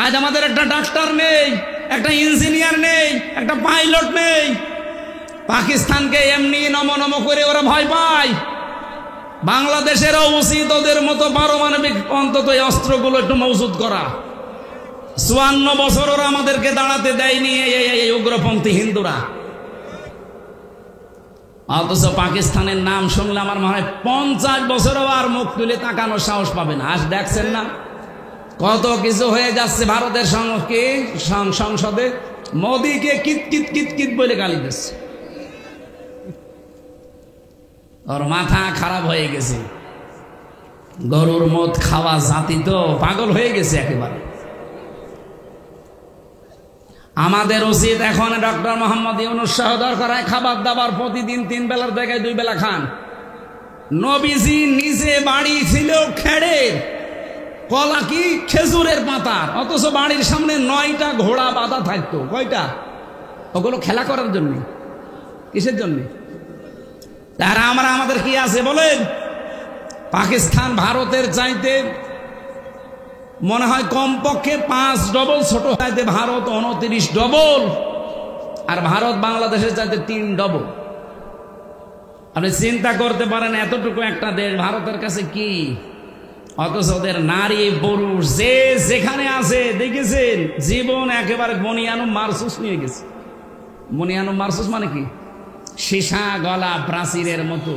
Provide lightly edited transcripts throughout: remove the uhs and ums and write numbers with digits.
আজ আমাদের একটা ডাক্তার নেই, একটা ইঞ্জিনিয়ার নেই, একটা পাইলট নেই। পাকিস্তানকে এমনি নমো নমো করে ওরা ভয় পায়। বাংলাদেশেরও উচিত ওদের মতো পারমাণবিক অন্তত এই অস্ত্রগুলো একটু মজুত করা। 54 বছর ওরা আমাদেরকে দাঁড়াতে দেয়নি এই উগ্রপন্থী হিন্দুরা। অথচ পাকিস্তানের নাম শুনলে আমার মনে হয় 50 বছরও আর মুখ তুলে তাকানোর সাহস পাবে না। আজ দেখছেন না কত কিছু হয়ে যাচ্ছে ভারতের সংসদে। মোদীকে কিত কিত কিত কিত বলে গালি দিচ্ছে। ওর মাথা খারাপ হয়ে গেছে। গরুর মদ খাওয়া জাতি তো পাগল হয়ে গেছে একেবারে। আমাদের উচিত এখন ডক্টর মোহাম্মদ ইউনূস সহ দরকার হয় খাবার দাবার প্রতিদিন 3 বেলার জায়গায় 2 বেলা খান। নবীজি নিজে বাড়ি ছিল খেড়ের, কলা কি খেজুরের পাতার, অথচ বাড়ির সামনে 9টা ঘোড়া বাঁধা থাকতো। কয়টা? ওগুলো খেলা করার জন্য। কিসের জন্য? তারা আমাদের কি আছে বলেন? পাকিস্তান ভারতের চাইতে মনে হয় কমপক্ষে 5 ডবল ছোট। চাইতে ভারত 29 ডবল, আর ভারত বাংলাদেশের চাইতে 3 ডবল। আপনি চিন্তা করতে পারেন এতটুকু একটা দেশ ভারতের কাছে কি, অথচ ওদের নারী পুরুষ যে যেখানে আছে দেখেছেন জীবন একেবারে বনিয়ানুম মারসুস নিয়ে গেছে। বনিয়ানুম মারসুস মানে কি? সীসা গলা প্রাচীরের মতো।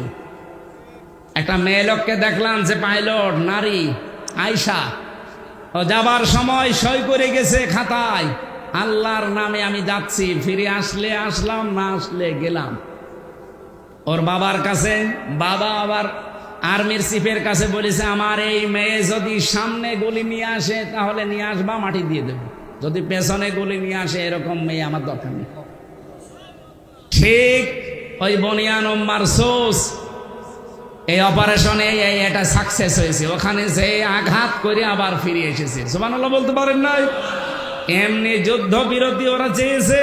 একটা মেয়ে লোককে দেখলাম যে পাইলট নারী আয়শা, ও যাবার সময় সই করে গেছে খাতায়, আল্লাহর নামে আমি যাচ্ছি, ফিরে আসলে আসলাম, না আসলে গেলাম। ওর বাবার কাছে, বাবা আবার আর্মির চিফের কাছে বলেছে আমার এই মেয়ে যদি সামনে গুলি নিয়ে আসে তাহলে নিয়ে আসবা, মাটি দিয়ে দেব, যদি পেছনে গুলি নিয়ে আসে এরকম মেয়ে আমার দরকার নেই। ঠিক ওই বনিয়ানুম মারসুস এই অপারেশনে এটা সাকসেস হয়েছে। ওখানে যে আঘাত করে আবার ফিরে এসেছে। সুবহানাল্লাহ বলতে পারেন নাই? এমনি যুদ্ধ বিরতি ওরা চেয়েছে।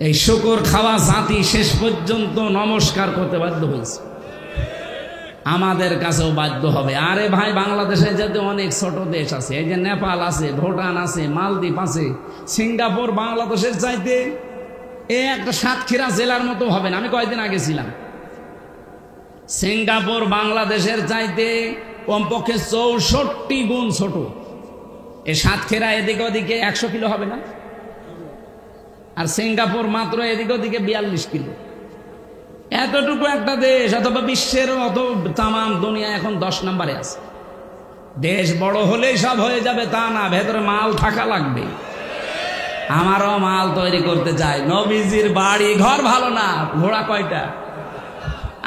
এই শুকর খাওয়া জাতি শেষ পর্যন্ত নমস্কার করতে বাধ্য হয়েছে। আমাদের কাছেও বাধ্য হবে। আরে ভাই, বাংলাদেশে যেতে অনেক ছোট দেশ আছে, এই যে নেপাল আছে, ভুটান আছে, মালদ্বীপ আছে, সিঙ্গাপুর বাংলাদেশের চাইতে একটা সাতক্ষীরা জেলার মতো হবে না। আমি কয়েকদিন আগে ছিলাম। সিঙ্গাপুর বাংলাদেশের চাইতে কমপক্ষে 64 গুণ ছোট। এই সাতক্ষীরা এদিকে ওদিকে 100 কিলো হবে না, আর সিঙ্গাপুর মাত্র এদিকে ওদিকে 42 কিলো। এতটুকু একটা দেশ, অথবা বিশ্বের অত তামাম দুনিয়া এখন 10 নম্বরে আছে। দেশ বড় হলেই সব হয়ে যাবে তা না, ভেতরে মাল থাকা লাগবে। আমারও মাল তৈরি করতে চাই। নবীজির বাড়ি ঘর ভালো না, ঘোড়া কয়টা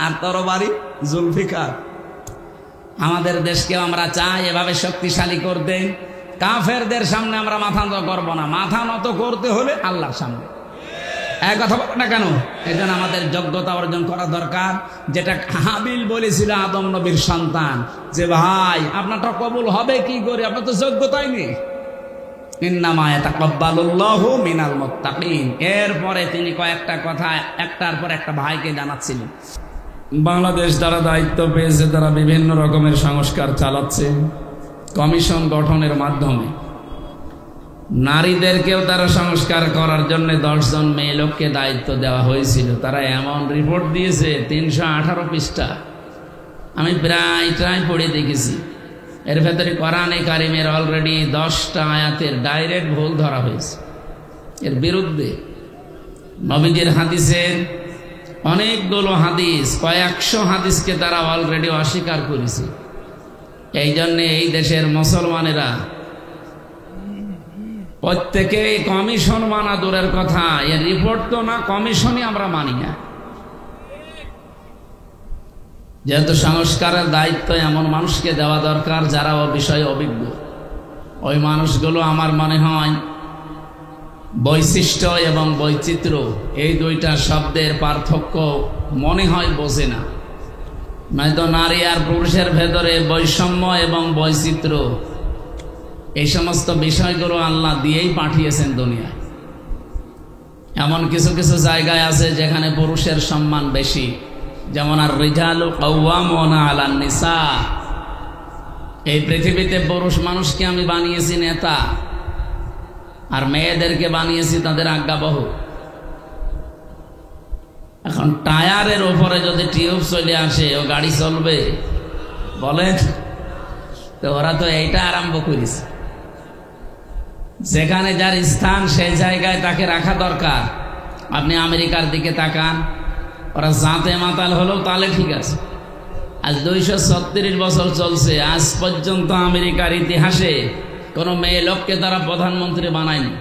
আর তরবারি জুলফিকার। আমাদের দেশকেও আমরা চাই এভাবে শক্তিশালী করতে। কাফেরদের সামনে আমরা মাথা নত করব না। মাথা নত করতে হলে আল্লাহর সামনে। এক কথা বল না কেন? এই জন্য আমাদের যোগ্যতা অর্জন করা দরকার। যেটা হাবিল বলেছিল আদম নবীর সন্তান, যে ভাই আপনারটা কবুল হবে কি করে, আপনার তো যোগ্যতাই নেই। ইন্নামা ইয়াতাকাব্বালুল্লাহু মিনাল মুত্তাকিন। এরপরে তিনি কয়েকটা কথা একটার পর একটা ভাইকে জানাচ্ছিলেন। বাংলাদেশ যারা দায়িত্ব পেয়েছে তারা বিভিন্ন রকমের সংস্কার চালাচ্ছে কমিশন গঠনের মাধ্যমে। নারীদেরকেও তারা সংস্কার করার জন্য 10 জন মেয়ে লোককে দায়িত্ব দেওয়া হয়েছিল। তারা এমন রিপোর্ট দিয়েছে 318 পৃষ্ঠা। আমি প্রায় পড়ে দেখেছি। এর ভেতরে কোরআনে কারিমের অলরেডি 10টা আয়াতের ডাইরেক্ট ভুল ধরা হয়েছে। এর বিরুদ্ধে নবীজির হাদিসের অনেকগুলো হাদিস, কয়েকশো হাদিসকে তারা অলরেডি অস্বীকার করেছে। এই জন্যে এই দেশের মুসলমানেরা প্রত্যেকে কমিশন মানা দূরের কথা, এর রিপোর্ট তো না, কমিশনই আমরা মানি না। যেহেতু সংস্কারের দায়িত্ব এমন মানুষকে দেওয়া দরকার যারা ও বিষয়ে অভিজ্ঞ। ওই মানুষগুলো আমার মনে হয় বৈশিষ্ট্য এবং বৈচিত্র্য এই দুইটা শব্দের পার্থক্য মনে হয় বোঝে না। নয়তো নারী আর পুরুষের ভেতরে বৈষম্য এবং বৈচিত্র্য এই সমস্ত বিষয়গুলো আল্লাহ দিয়েই পাঠিয়েছেন দুনিয়ায়। এমন কিছু কিছু জায়গায় আছে যেখানে পুরুষের সম্মান বেশি, যেমন আর রিজালু কাওয়ামুনা আলান নিসা। এই পৃথিবীতে পুরুষ মানুষকে আমি বানিয়েছি নেতা, আর মেয়েদেরকে বানিয়েছি তাদের আজ্ঞাবহ। এখন টায়ারের উপরে যদি টিউব চলে আসে, ও গাড়ি চলবে? বলেন তো। ওরা তো এইটা আরম্ভ করেছে, যেখানে যার স্থান সেই জায়গায় তাকে রাখা দরকার। আপনি আমেরিকার দিকে তাকান, ওরা জাতে মাতাল হলেও তাহলে ঠিক আছে। আজ 236 বছর চলছে, আজ পর্যন্ত আমেরিকার ইতিহাসে কোন মেয়ে লোককে তারা প্রধানমন্ত্রী বানায়নি।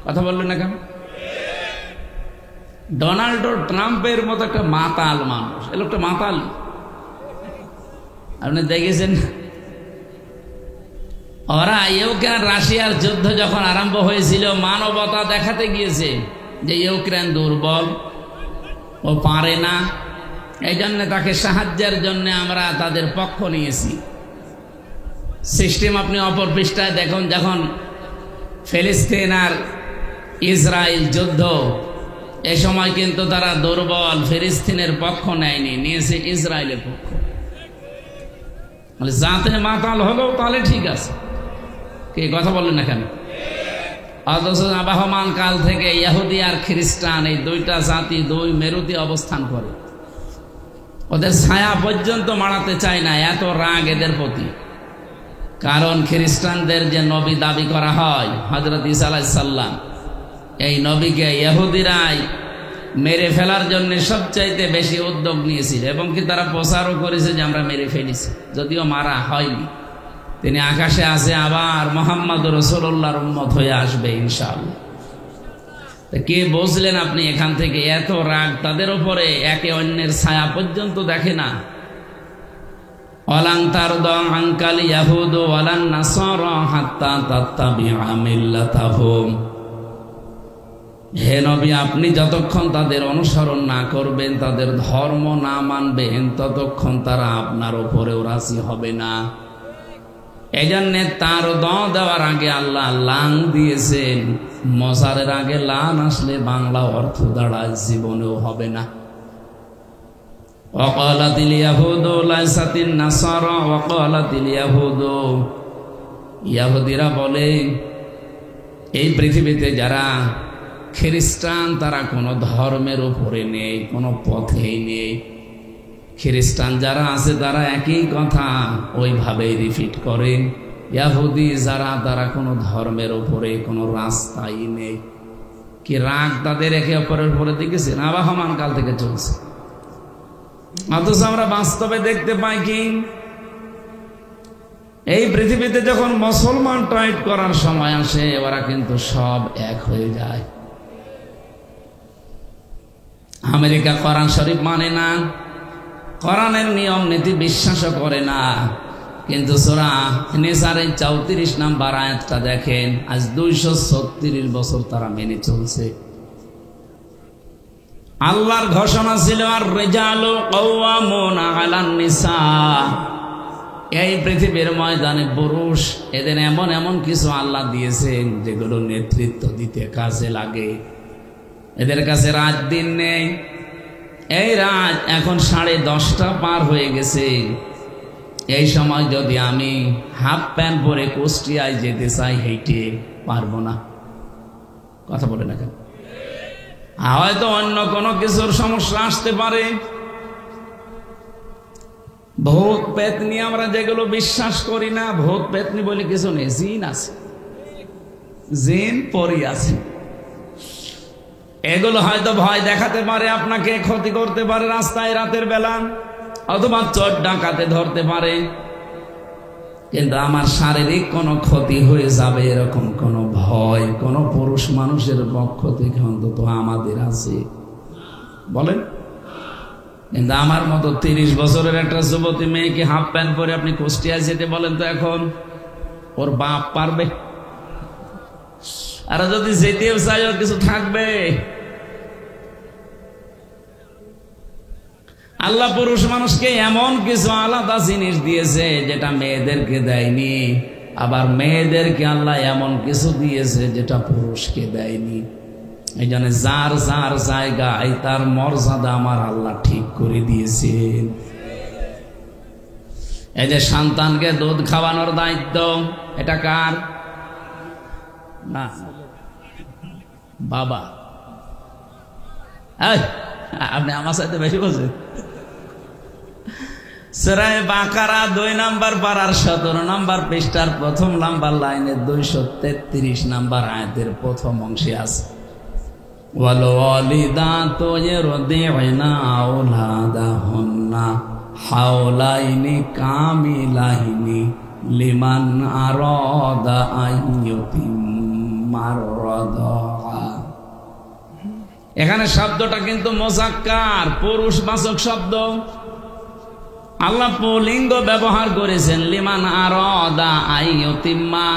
কথা বললেন না কেন? ডোনাল্ড ট্রাম্পের মতো একটা মাতাল মানুষ, এ লোকটা মাতাল, আপনি দেখেছেন? ওরা ইউক্রেন রাশিয়ার যুদ্ধ যখন আরম্ভ হয়েছিল, মানবতা দেখাতে গিয়েছে যে ইউক্রেন দুর্বল, ও পারে না, এই জন্য তাকে সাহায্যের জন্য আমরা তাদের পক্ষ নিয়েছি। সিস্টেম আপনি অপর পৃষ্ঠায় দেখুন, যখন ফিলিস্তিন আর ইসরায়েল যুদ্ধ, এ সময় কিন্তু তারা দুর্বল, ফিলিস্তিনের পক্ষ নেয়নি, নিয়েছে ইসরায়েলের পক্ষ। যাতে মাতাল হলেও তাহলে ঠিক আছে, কে কথা বললেন না কেন? অথচ আবহমান কাল থেকে ইহুদি আর খ্রিস্টান, এই দুইটা জাতি দুই মেরুতে অবস্থান করে, ওদের ছায়া পর্যন্ত মাড়াতে চায় না, এত রাগ এদের প্রতি। কারণ খ্রিস্টানদের যে নবী দাবি করা হয়, হযরত ঈসা আলাইহিস সালাম, এই নবীকে ইহুদিরাই মেরে ফেলার জন্য সবচাইতে বেশি উদ্যোগ নিয়েছিল, এবং কি তারা প্রচারও করেছে যে আমরা মেরে ফেলেছি, যদিও মারা হয়নি। তিনি আকাশে আছে, আবার মুহাম্মদ রাসূলুল্লাহর উম্মত হয়ে আসবে ইনশাআল্লাহ। কে বুঝলেন আপনি এখান থেকে? এত রাগ তাদের উপরে, একে অন্যের ছায়া পর্যন্ত দেখে না। ওয়ালান তারদা আনকাল ইয়াহুদ ওয়ালান নাসারা হাত্তা তাত্তাবিআ মিল্লাতাহুম। হে নবী, আপনি যতক্ষণ তাদের অনুসরণ না করবেন, তাদের ধর্ম না মানবেন, ততক্ষণ তারা আপনার উপরেও রাজি হবে না। এই জন্য তার দেওয়ার আগে আল্লাহ লাং দিয়েছেন। মজারের আগে লান আসলে বাংলা অর্থ দাঁড়ায় জীবনেও হবে না। ওয়াকালাতিল ইয়াহুদু লাইসাতিন নাসারা ওয়াকালাতিল ইয়াহুদু, ইহুদিরা বলে এই পৃথিবীতে যারা খ্রিস্টান তারা কোনো ধর্মের উপরে নেই, কোনো পথেই নেই। খ্রিস্টান যারা আছে তারা একই কথা ওইভাবেই রিপিট করে। ইহুদি যারা, তারা কোনো ধর্মের উপরে কোনো রাস্তাই নেই। কি রাগ তাদের একে অপরের উপরে দেখেছেন, আবহমান কাল থেকে চলছে। অথচ আমরা বাস্তবে দেখতে পাই কি, এই পৃথিবীতে যখন মুসলমান টাইট করার সময় আসে, ওরা কিন্তু সব এক হয়ে যায়। আমেরিকা কোরআন শরীফ মানে না, কোরআনের নিয়ম নীতি বিশ্বাসও করে না, কিন্তু সূরা নিসারের 34 নম্বর আয়াতটা দেখেন, আজ 236 বছর তারা মেনে চলছে। আল্লাহর ঘোষণা ছিল, আর রিজালু কাওয়ামুনা আলান নিসা, এই পৃথিবীর ময়দানে পুরুষ, এদের এমন এমন কিছু আল্লাহ দিয়েছেন যেগুলো নেতৃত্ব দিতে কাজে লাগে। এদের কাছে রাত দিন নেই। এই রাত এখন 10:30 পার হয়ে গেছে। এই সময় যদি আমি হাফ প্যান্ট পরে কুষ্টিয়ায় যেতে চাই, হেঁটে পারবো না। কথা বলে না কেন? হয়তো অন্য কোনো কিছুর সমস্যা আসতে পারে। ভূত পেতনি আমরা যেগুলো বিশ্বাস করি না, ভূত পেতনি বলে কিছু নেই, জিন আছে, জিন পরি আছে। এগুলো হয়তো ভয় দেখাতে পারে, আপনাকে ক্ষতি করতে পারে রাস্তায় রাতের বেলা, অথবা চোর ডাকাতে ধরতে পারে। কিন্তু আমার শারীরিক কোনো ক্ষতি হয়ে যাবে এরকম কোনো ভয় কোনো পুরুষ মানুষের পক্ষ থেকে অন্তত আমাদের আছে? বলেন। কিন্তু আমার মতো 30 বছরের একটা যুবতী মেয়েকে হাফ প্যান্ট পরে আপনি কুষ্টিয়ায় যেতে বলেন তো এখন ওর বাপ পারবে? আর যদি যেতেও চাই, ওর কিছু থাকবে? আল্লাহ পুরুষ মানুষকে এমন কিছু আলাদা জিনিস দিয়েছে যেটা মেয়েদেরকে দেয়নি, আবার মেয়েদেরকে আল্লাহ এমন কিছু দিয়েছে যেটা পুরুষকে দেয়নি। এই জন্য যার যার জায়গায় তার মর্যাদা আমার আল্লাহ ঠিক করে দিয়েছেন। এই যে সন্তানকে দুধ খাওয়ানোর দায়িত্ব, এটা কার? না, বাবা। আপনি আমার সাথে বেশি বলছেন। সূরা বাকারা 2 নম্বর পারার 17 নম্বর পৃষ্ঠার প্রথম নাম্বার লাইনে 233 নম্বর আয়াতের প্রথম অংশে আছে, ওয়াল ওয়ালিদাতু ইরদি'না আওলাদাহুন্না হাওলাইনি কামিলাইনি লিমান আরাদা আইয়ুতিম্মার রাদা। এখানে শব্দটা কিন্তু মুযাক্কার, পুরুষবাচক শব্দ। আল্লাহ পুল্লিঙ্গ ব্যবহার করেছেন, লিমান আরাদা আইয়ুতিম্মা।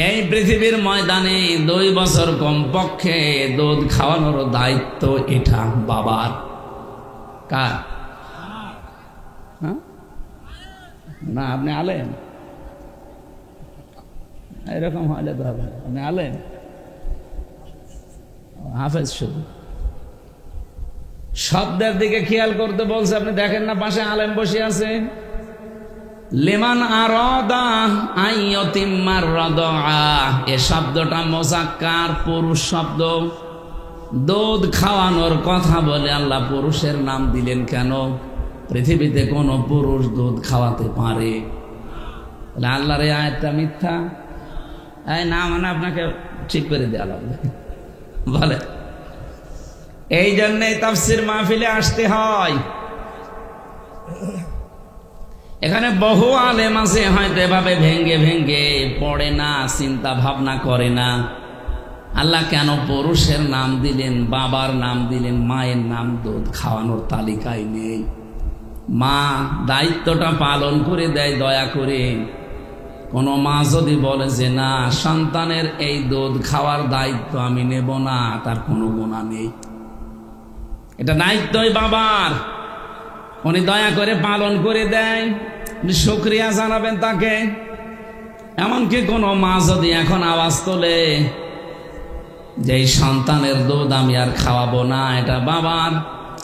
এই পৃথিবীর ময়দানে 2 বছর কমপক্ষে দুধ খাওয়ানোর দায়িত্ব এটা বাবার। কার? না, আপনি আলেন, এরকম হলে তো হবে। আপনি আলেন, হাফেজ। শুধু শব্দের দিকে খেয়াল করতে বলছে, আপনি দেখেন না পাশে আলেম বসে আছে। লিমান আরাদা আইয়ুতিম্মার রাদা, এ শব্দটা মুযাক্কার, পুরুষ শব্দ। দুধ খাওয়ানোর কথা বলে আল্লাহ পুরুষের নাম দিলেন কেন? পৃথিবীতে কোন পুরুষ দুধ খাওয়াতে পারে? আল্লাহর এই আয়াতটা মিথ্যা? না মানে আপনাকে ঠিক করে দেওয়া লাগবে বলে। এই জন্যই তাফসীর মাহফিলে আসতে হয়। এখানে বহু আলেম আছে হয়তো এভাবে ভেঙ্গে ভেঙ্গে পড়ে না, চিন্তা ভাবনা করে না আল্লাহ কেন পুরুষের নাম দিলেন, বাবার নাম দিলেন, মায়ের নাম দুধ খাওয়ানোর তালিকায় নেই। মা দায়িত্বটা পালন করে দেয় দয়া করে। কোন মা যদি বলে যে না, সন্তানের এই দুধ খাওয়ার দায়িত্ব আমি নেব না, তার কোনো গুনাহ নেই। এটা দায়িত্বই বাবার, উনি দয়া করে পালন করে দেয়, শুকরিয়া জানাবেন তাকে। এমনকি কোন মা যদি এখন আওয়াজ তোলে যে এই সন্তানের দুধ আমি আর খাওয়াবো না, এটা বাবার,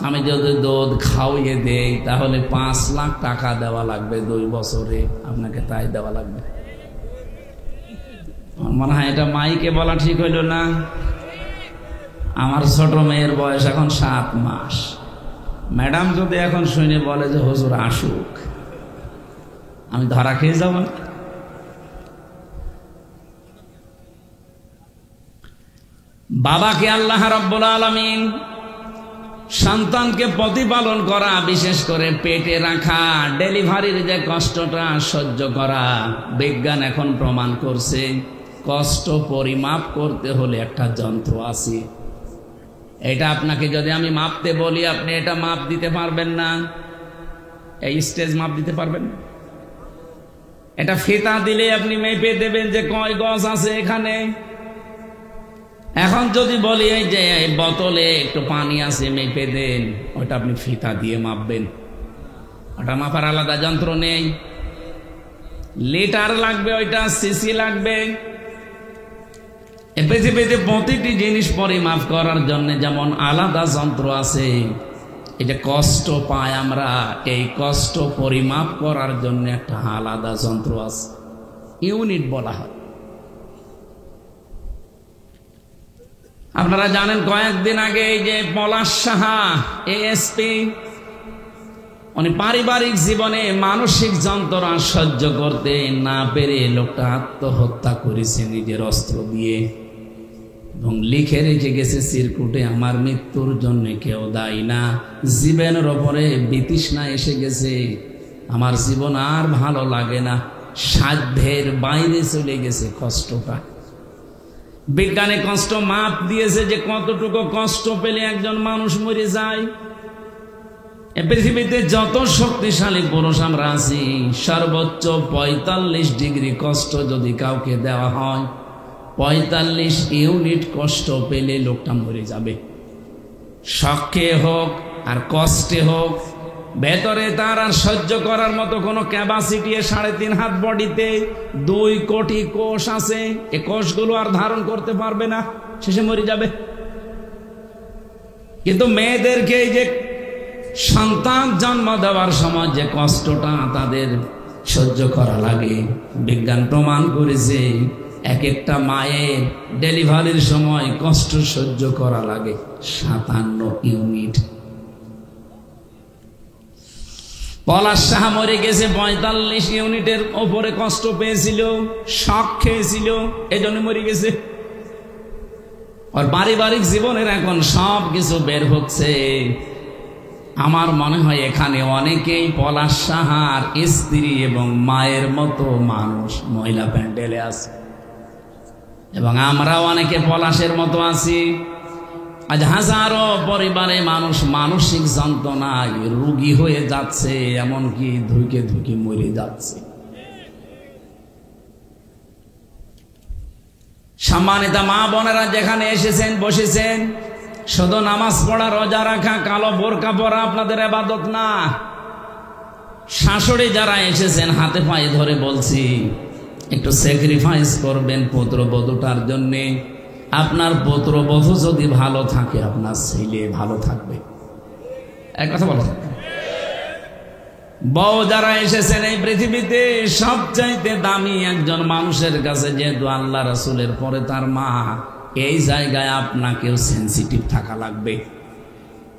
আমি যদি দুধ খাওয়িয়ে দেই তাহলে 5 লাখ টাকা দেওয়া লাগবে 2 বছরে, আপনাকে তাই দেওয়া লাগবে। আমার মনে হয় এটা মাইকে বলা ঠিক হইল না। আমার ছোট মেয়ের বয়স এখন 7 মাস। ম্যাডাম যদি এখন শুনে বলে যে হুজুর আসুক, আমি ধরা খেয়ে যাব না? বাবাকে আল্লাহ রাব্বুল আলামিন সন্তানকে প্রতিপালন করা, বিশেষ করে পেটে রাখা, ডেলিভারির যে কষ্টটা সহ্য করা, বিজ্ঞান এখন প্রমাণ করছে কষ্ট পরিমাপ করতে হলে একটা যন্ত্র আছে। এটা আপনাকে যদি আমি মাপতে বলি, আপনি এটা মাপ দিতে পারবেন না। এই স্টেজ মাপ দিতে পারবেন না। এটা ফিতা দিলে আপনি মেপে দেবেন যে কয় গজ আছে এখানে। এখন যদি বলি এই যে বোতলে একটু পানি আছে মেপে দেন, ওটা আপনি ফিতা দিয়ে মাপবেন। ওটা মাপার আলাদা যন্ত্র নেই। লিটার লাগবে, ওইটা সিসি লাগবে। পৃথিবীতে প্রতিটি জিনিস পরিমাপ করার জন্য যেমন আলাদা যন্ত্র আছে, এই যে কষ্ট পাই আমরা, এই কষ্ট পরিমাপ করার জন্য একটা আলাদা যন্ত্র আছে, ইউনিট বলা হয়। আপনারা জানেন কয়েকদিন আগে এই যে পলাশ সাহা এএসপি, উনি পারিবারিক জীবনে মানসিক যন্ত্রণা সহ্য করতে না পেরে লোকটা আত্মহত্যা করেছে নিজের অস্ত্র দিয়ে, এবং লিখে রেখে গেছে চিরকুটে, আমার মৃত্যুর জন্য কেউ দায়ী না, জীবনের ওপরে বিতৃষ্ণা এসে গেছে, আমার জীবন আর ভালো লাগে না, সাধ্যের বাইরে চলে গেছে কষ্টটা। বিজ্ঞানে কষ্ট মাপ দিয়েছে যে কতটুকু কষ্ট পেলে একজন মানুষ মরে যায়। পৃথিবীতে যত শক্তিশালী পুরুষ আমরা আছি, সর্বোচ্চ 45 ডিগ্রি কষ্ট যদি কাউকে দেওয়া হয়, 45 ইউনিট কষ্ট পেলে লোকটা মরে যাবে। শখে হোক আর কষ্টে হোক, ভেতরে তার আর সহ্য করার মতো কোনো ক্যাপাসিটি 3.5 হাত বডিতে 2 কোটি কোষ আছে, এই কোষগুলো আর ধারণ করতে পারবে না, শেষে মরে যাবে। কিন্তু মেয়েদেরকে এই যে সন্তান জন্ম দেওয়ার সময় যে কষ্টটা তাদের সহ্য করা লাগে, বিজ্ঞান প্রমাণ করেছে এক একটা মায়ের ডেলিভারির সময় কষ্ট সহ্য করা লাগে 57 ইউনিট। পলাশ সাহা মরে গেছে 45 ইউনিটের ওপরে কষ্ট পেয়েছিল, শক খেয়েছিল, এজন্য মরে গেছে। আর পারিবারিক জীবনের এখন সব কিছু বের হচ্ছে। আমার মনে হয় এখানে অনেকেই পলাশ সাহার স্ত্রী এবং মায়ের মতো মানুষ মহিলা প্যান্ডেলে আছে, এবং আমরাও অনেকে পলাশের মতো আছি। আজ হাজারো পরিবারে মানুষ মানসিক যন্ত্রণায় রোগী হয়ে যাচ্ছে, এমনকি ধুকে ধুকে মরে যাচ্ছে। সম্মানিত মা বোনেরা যেখানে এসেছেন বসেছেন, শুধু নামাজ পড়া, রোজা রাখা, কালো বোরকা পরা আপনাদের ইবাদত না। শাশুড়ি যারা এসেছেন হাতে পায়ে ধরে বলছি, একটু স্যাক্রিফাইস করবেন পুত্রবধূটার জন্যে। আপনার পুত্রবধূ যদি ভালো থাকে, আপনার ছেলে ভালো থাকবে। এক কথা বলো। বউ যারা এসেছেন এই পৃথিবীতে, সবচাইতে দামি একজন মানুষের কাছে যেহেতু আল্লাহ রাসূলের পরে তার মা, এই জায়গায় আপনাকেও সেন্সিটিভ থাকা লাগবে।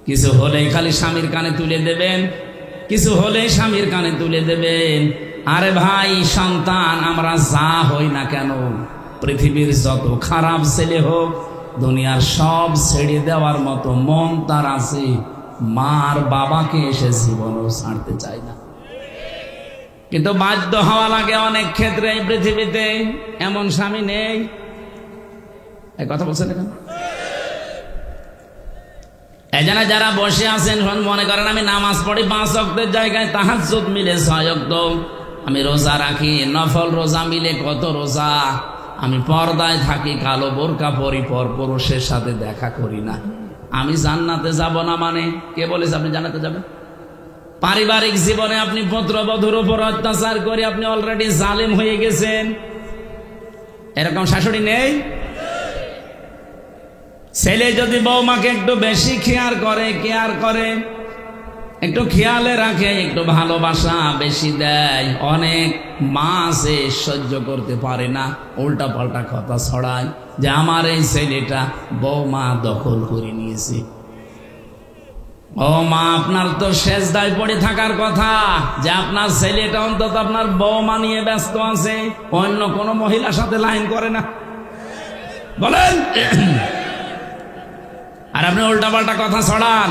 কিছু হলেই খালি স্বামীর কানে তুলে দেবেন, কিছু হলেই স্বামীর কানে তুলে দেবেন। আরে ভাই, সন্তান আমরা যা হই না কেন, পৃথিবীর যত খারাপ ছেলে হোক, দুনিয়ার সব ছেড়ে দেওয়ার মতো মন তার আছে, মার বাবাকে এসে জীবনও ছাড়তে চায় না। কিন্তু বাধ্য হওয়া লাগে অনেক ক্ষেত্রে। এই পৃথিবীতে এমন স্বামী নেই। এই কথা বলছেন এখন? এই জন্য যারা বসে আছেন মনে করেন আমি নামাজ পড়ি 5 ওয়াক্তের জায়গায় তাহাজ্জুদ মিলে 6 ওয়াক্ত, আমি রোজা রাখি, নফল রোজা মিলে কত রোজা, আমি পর্দায় থাকি, কালো বোরকা পরি, পর পুরুষের সাথে দেখা করি না, আমি জান্নাতে যাব না। মানে কে বলেছে আপনি জান্নাতে যাবেন? পারিবারিক জীবনে আপনি পুত্রবধূর উপর অত্যাচার করে আপনি অলরেডি জালেম হয়ে গেছেন। এরকম শাশুড়ি নেই? ছেলে যদি বৌমাকে একটু বেশি কেয়ার করে, একটু খেয়ালে রাখে, একটু ভালোবাসা বেশি দেয়, অনেক মা আছে সহ্য করতে পারে না, উল্টা পাল্টা কথা ছড়ায় যে আমার এই ছেলেটা বৌমা দখল করে নিয়েছে। ও মা, আপনার তো সেজদায় পড়ে থাকার কথা যে আপনার ছেলেটা অন্তত আপনার বৌমা নিয়ে ব্যস্ত আছে, অন্য কোনো মহিলার সাথে লাইন করে না, বলেন। আর আপনি উল্টা পাল্টা কথা ছড়ান।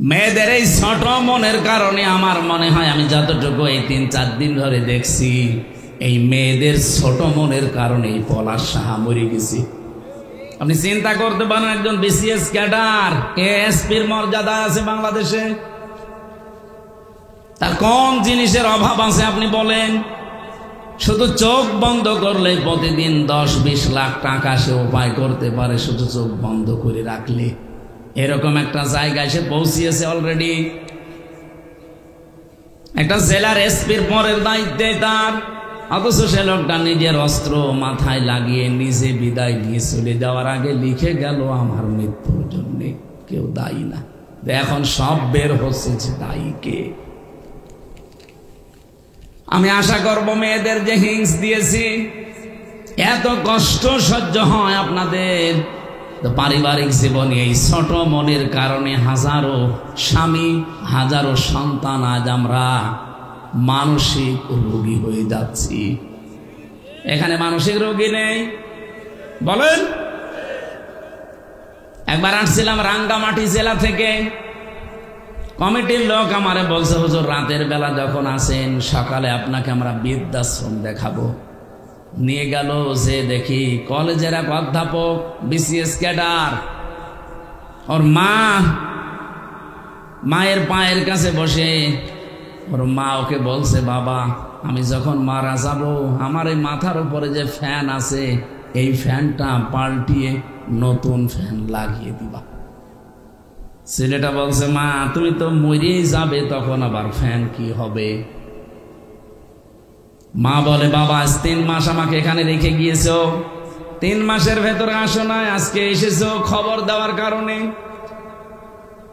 মেয়েদের এই ছোট মনের কারণে আমার মনে হয়, আমি যতটুকু এই 3-4 দিন ধরে দেখছি, এই মেয়েদের ছোট মনের কারণে পলাশ সাহা মরে গেছে। আপনি চিন্তা করতে পারেন, একজন বিসিএস ক্যাডার, এএসপির মর্যাদা আছে বাংলাদেশে, তার কোন জিনিসের অভাব আছে আপনি বলেন? শুধু চোখ বন্ধ করলে প্রতিদিন 10-20 লাখ টাকা সে উপায় করতে পারে, শুধু চোখ বন্ধ করে রাখলে। এরকম একটা জায়গায় সে পৌঁছিয়েছে অলরেডি। একটা জেলার এসপির পরের দায়িত্বে তার, অথচ সে লোকটা নিজের অস্ত্র মাথায় লাগিয়ে নিজে বিদায় নিয়ে চলে যাওয়ার আগে লিখে গেল আমার মৃত্যুর জন্যে কেউ দায়ী না। এখন সব বের হচ্ছে যে দায়ী কে। আমি আশা করব মেয়েদের যে হিংস দিয়েছি, এত কষ্ট সহ্য হয় আপনাদের, তো পারিবারিক জীবনে এই ছোট মনের কারণে হাজারো স্বামী, হাজারো সন্তান আজ আমরা মানসিক রোগী হয়ে যাচ্ছি। এখানে মানসিক রোগী নেই বলেন? একবার আসছিলাম রাঙ্গামাটি জেলা থেকে, কমিটির লোক আমারে বলছে, হুজুর রাতের বেলা যখন আসেন, সকালে আপনাকে আমরা বৃদ্ধাশ্রম দেখাবো। নিয়ে গেল, যে দেখি কলেজের এক অধ্যাপক, বিসিএস ক্যাডার, ওর মায়ের পায়ের কাছে বসে ওর মা ওকে বলছে, বাবা আমি যখন মারা যাব, আমার এই মাথার উপরে যে ফ্যান আছে, এই ফ্যানটা পাল্টিয়ে নতুন ফ্যান লাগিয়ে দিবা। ছেলেটা বলছে, মা তুমি তো মরেই যাবে, তখন আবার ফ্যান কি হবে? মা বলে, বাবা আজ 3 মাস আমাকে এখানে রেখে গিয়েছো, 3 মাসের ভেতরে আসো নাই, আজকে এসেছো খবর দেওয়ার কারণে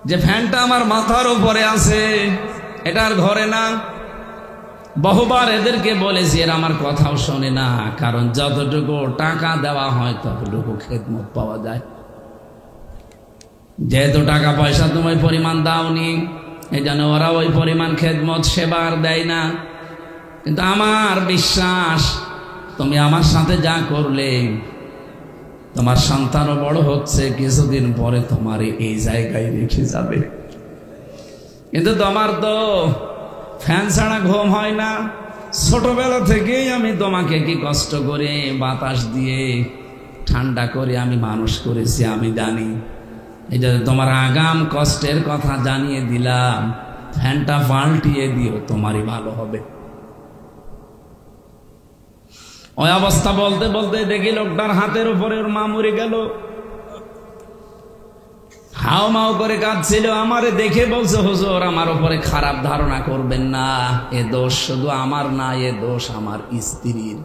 যে ফ্যানটা আমার মাথার উপরে আছে, এটা আর ঘরে না। বহুবার এদেরকে বলেছি, এরা আমার কথাও শোনে না, কারণ যতটুকু টাকা দেওয়া হয় ততটুকু খেদমত পাওয়া যায়। যেহেতু টাকা পয়সা তুমি ওই পরিমাণ দাওনি, এই জন্য ওরা ওই পরিমাণ খেদমত সেবার দেয় না। কিন্তু আমার বিশ্বাস, তুমি আমার সাথে যা করলে, তোমার সন্তানও বড় হচ্ছে, কিছুদিন পরে তোমার এই জায়গায় রেখে যাবে। কিন্তু তোমার তো ফ্যান ছাড়া ঘুম হয় না। ছোটবেলা থেকেই আমি তোমাকে কি কষ্ট করে বাতাস দিয়ে ঠান্ডা করে আমি মানুষ করেছি, আমি জানি। এই যে তোমার আগাম কষ্টের কথা জানিয়ে দিলাম, ফ্যানটা পাল্টিয়ে দিও, তোমারই ভালো হবে। ওই অবস্থা বলতে বলতে দেখি লোকটার হাতের উপরে ওর মা মরে গেল। হাও মাও করে কাঁদছিল। আমারে দেখে বলছে, হুজুর আমার উপরে খারাপ ধারণা করবেন না, এ দোষ শুধু আমার না, এ দোষ আমার স্ত্রীর।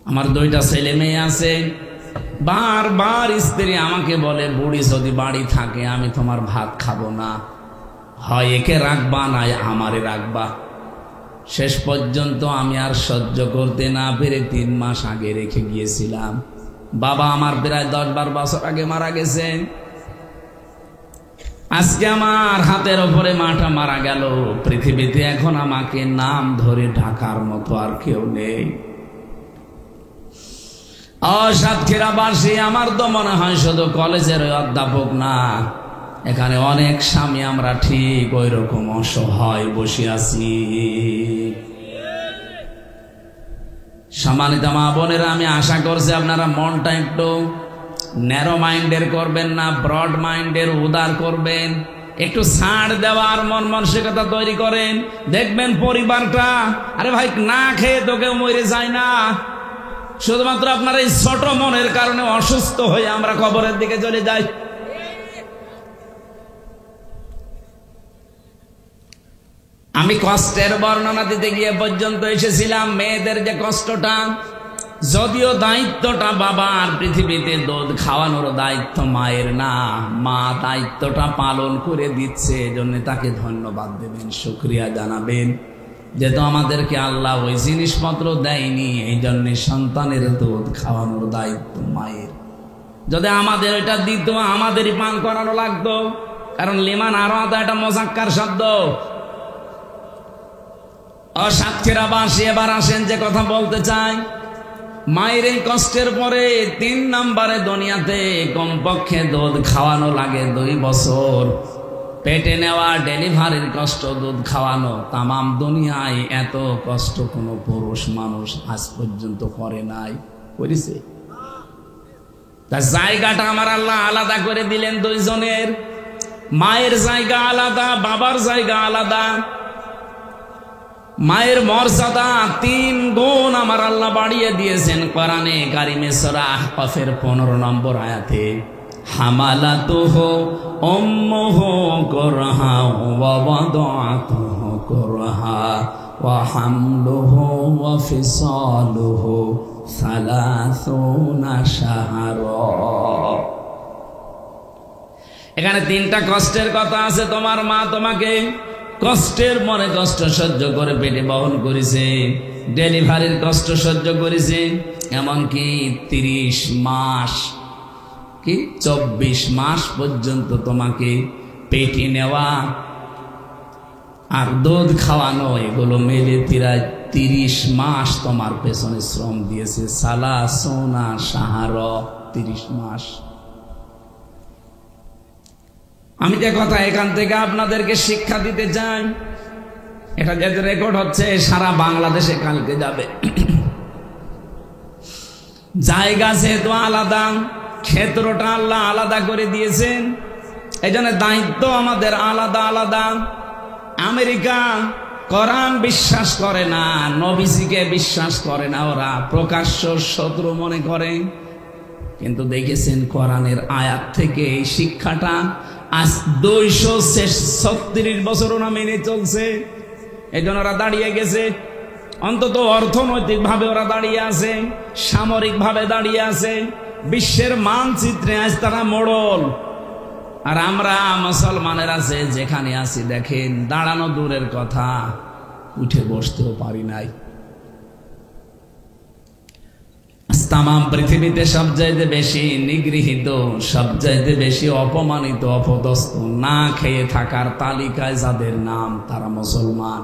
আমার 2টা ছেলে মেয়ে আছে। বারবার স্ত্রী আমাকে বলে, বুড়ি যদি বাড়ি থাকে আমি তোমার ভাত খাবো না, হয় একে রাখবা না আমারে রাখবা। শেষ পর্যন্ত আমি আর সহ্য করতে না পেরে 3 মাস আগে রেখে গিয়েছিলাম। বাবা আমার প্রায় 10-12 বছর আগে মারা গেছে। আজকে আমার হাতের ওপরে মাটা মারা গেল। পৃথিবীতে এখন আমাকে নাম ধরে ঢাকার মতো আর কেউ নেই। সাতক্ষীরাবাসী আমার তো মনে হয় শুধু কলেজের অধ্যাপক না, এখানে অনেক স্বামী আমরা ঠিক ওই রকম অসহায় বসে আছি। সম্মানিত মা বোনেরা, আমি আশা করছি আপনারা মনটা একটু ন্যারো মাইন্ডের করবেন না, ব্রড মাইন্ডের উদার করবেন। একটু ছাড় দেওয়ার মন মানসিকতা তৈরি করেন। দেখবেন পরিবারটা, আরে ভাই না খেয়ে তো কেউ মরে যায় না। শুধুমাত্র আপনার এই ছোট মনের কারণে অসুস্থ হয়ে আমরা কবরের দিকে চলে যাই। আমি কষ্টের বর্ণনা দিতে গিয়ে পর্যন্ত এসেছিলাম মেয়েদের যে কষ্টটা, যদিও দায়িত্বটা বাবার, পৃথিবীতে দুধ খাওয়ানোর দায়িত্ব মায়ের না, মা দায়িত্বটা পালন করে দিচ্ছে, এজন্য তাকে ধন্যবাদ দেবেন, শুকরিয়া জানাবেন। যেহেতু আমাদেরকে আল্লাহ ওই জিনিসপত্র দেয়নি, এই জন্য সন্তানের দুধ খাওয়ানোর দায়িত্ব মায়ের। যদি আমাদের এটা দিত, আমাদেরই পান করানো লাগতো, কারণ লিমান আরো আদা এটা মোজাক্কার শব্দ। সাতক্ষীরাবাসী এবার আসেন যে কথা বলতে চাই। মায়ের এই কষ্টের পরে 3 নম্বরে দুনিয়াতে কমপক্ষে দুধ খাওয়ানো লাগে 2 বছর। পেটে নেওয়া, ডেলিভারির কষ্ট, দুধ খাওয়ানো, তামাম দুনিয়ায় এত কষ্ট কোনো পুরুষ মানুষ আজ পর্যন্ত করে নাই, করেছে? তার জায়গাটা আমার আল্লাহ আলাদা করে দিলেন 2 জনের। মায়ের জায়গা আলাদা, বাবার জায়গা আলাদা। মায়ের মর্যাদা 3 গুণ আমার আল্লাহ বাড়িয়ে দিয়েছেন কোরআনে কারিমে সূরা আহকাফের 15 নম্বর আয়াতে। হামালাতুহু উম্মুহু কুরহা ওয়া ওয়াদাতুহু কুরহা ওয়া হামলুহু ওয়া ফিসালুহু 30 শাহরা। এখানে 3টা কষ্টের কথা আছে। তোমার মা তোমাকে কষ্টের মনে কষ্ট সহ্য করে পেটে বহন করেছে, ডেলিভারির কষ্ট সহ্য করেছে, এমনকি 30 মাস কি 24 মাস পর্যন্ত তোমাকে পেটে নেওয়া আর দুধ খাওয়ানো, এগুলো মেলে 30 মাস তোমার পেছনে শ্রম দিয়েছে। সালা সোনা সাহার 30 মাস। আমি যে কথা এখান থেকে আপনাদেরকে শিক্ষা দিতে চাই, এটা যে রেকর্ড হচ্ছে সারা বাংলাদেশে কালকে যাবে। জায়গা যেহেতু আলাদা, ক্ষেত্রটা আল্লাহ আলাদা করে দিয়েছেন, এই জন্য দায়িত্ব আমাদের আলাদা আলাদা। আমেরিকা কোরআন বিশ্বাস করে না, নবীজিকে বিশ্বাস করে না, ওরা প্রকাশ্য শত্রু মনে করে। কিন্তু দেখেছেন কোরআনের আয়াত থেকে এই শিক্ষাটা আজ 236 বছর ওরা মেনে চলছে। এই জন্য ওরা দাঁড়িয়ে গেছে। অন্তত অর্থনৈতিকভাবে ওরা দাঁড়িয়ে আছে, সামরিকভাবে দাঁড়িয়ে আছে, বিশ্বের মানচিত্রে আজ তারা মোড়ল। আর আমরা মুসলমানের আছে যেখানে আছি দেখেন, দাঁড়ানো দূরের কথা, উঠে বসতেও পারি নাই। তামাম পৃথিবীতে সবচাইতে বেশি নিগৃহীত, সবচাইতে বেশি অপমানিত, অপদস্থ, না খেয়ে থাকার তালিকায় যাদের নাম, তারা মুসলমান।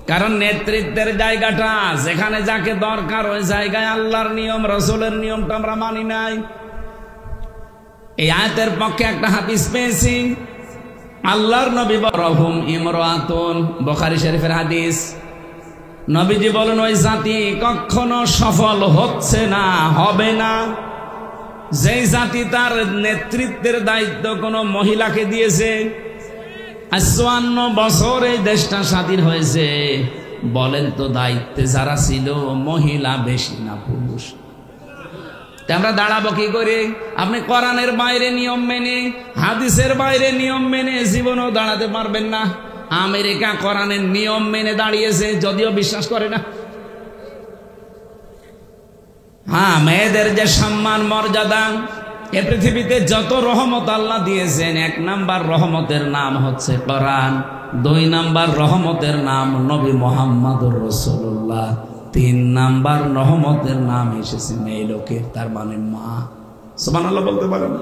কারণ নেতৃত্বের জায়গাটা যেখানে যাকে দরকার ওই জায়গায় আল্লাহর নিয়ম রাসূলের নিয়মটা আমরা মানি নাই। এই আয়াতের পক্ষে একটা হাদিস পেয়েছি, আল্লাহর নবী বরহুম ইমরাতুন, বুখারী শরীফের হাদিস। নবীজি বলেন ওই জাতি কখনো সফল হচ্ছে না, হবে না, যেই জাতি তার নেতৃত্বের দায়িত্ব কোনো মহিলাকে দিয়েছে। ৫৪ বছর এই দেশটা স্বাধীন হয়েছে, বলেন তো দায়িত্বে যারা ছিল মহিলা বেশি না পুরুষ? আমরা দাঁড়াবো কি করে? আপনি কোরআনের বাইরে নিয়ম মেনে, হাদিসের বাইরে নিয়ম মেনে জীবনও দাঁড়াতে পারবেন না। আমেরিকা কোরআনের নিয়ম মেনে দাঁড়িয়েছে, যদিও বিশ্বাস করে না। হ্যাঁ, মেয়েদের যে সম্মান মর্যাদা, এ পৃথিবীতে যত রহমত আল্লাহ দিয়েছেন, ১ নাম্বার রহমতের নাম হচ্ছে কোরআন, ২ নাম্বার রহমতের নাম নবী মুহাম্মদুর রাসূলুল্লাহ, ৩ নাম্বার রহমতের নাম এসেছে মেয়ে লোকের, তার মানে মা। সুবহানাল্লাহ বলতে পারেন?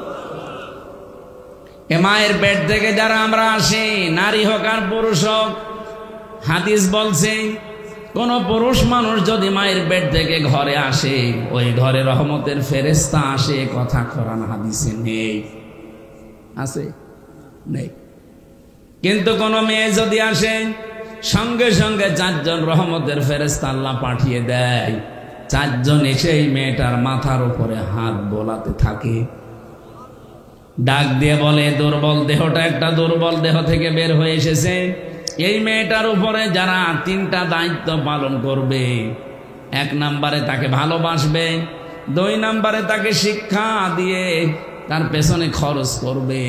এ মায়ের পেট থেকে যারা আমরা আসি, নারী হোক আর পুরুষ হোক, হাদিস বলছে কোন পুরুষ মানুষ যদি মায়ের পেট থেকে ঘরে আসে, ওই ঘরে রহমতের ফেরেশতা আসে, কথা কোরআন হাদিসে নেই। আছে? নেই। কিন্তু কোন মেয়ে যদি আসে, সঙ্গে সঙ্গে ৪ জন রহমতের ফেরেশতা আল্লাহ পাঠিয়ে দেয়। ৪ জন এসে এই মেয়েটার মাথার উপরে হাত বোলাতে থাকে, ডাক দিয়ে বলে দুর্বল দেহটা একটা দুর্বল দেহ থেকে বের হয়ে এসেছে, এই মেয়েটার উপরে যারা ৩টা দায়িত্ব পালন করবে, ১ নাম্বারে তাকে ভালোবাসবে, ২ নাম্বারে তাকে শিক্ষা দিয়ে তার পেছনে খরচ করবে,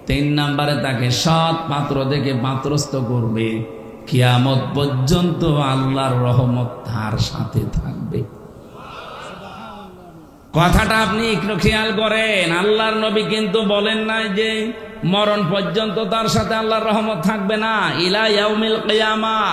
৩ নাম্বারে তাকে সৎ পাত্র দেখে পাত্রস্থ করবে, কিয়ামত পর্যন্ত আল্লাহর রহমত তার সাথে থাকবে। কথাটা আপনি একটু খেয়াল করেন, আল্লাহর নবী কিন্তু বলেন নাই যে মরণ পর্যন্ত তার সাথে আল্লাহর রহমত থাকবে না। ইলা ইয়াউমিল কিয়ামাহ,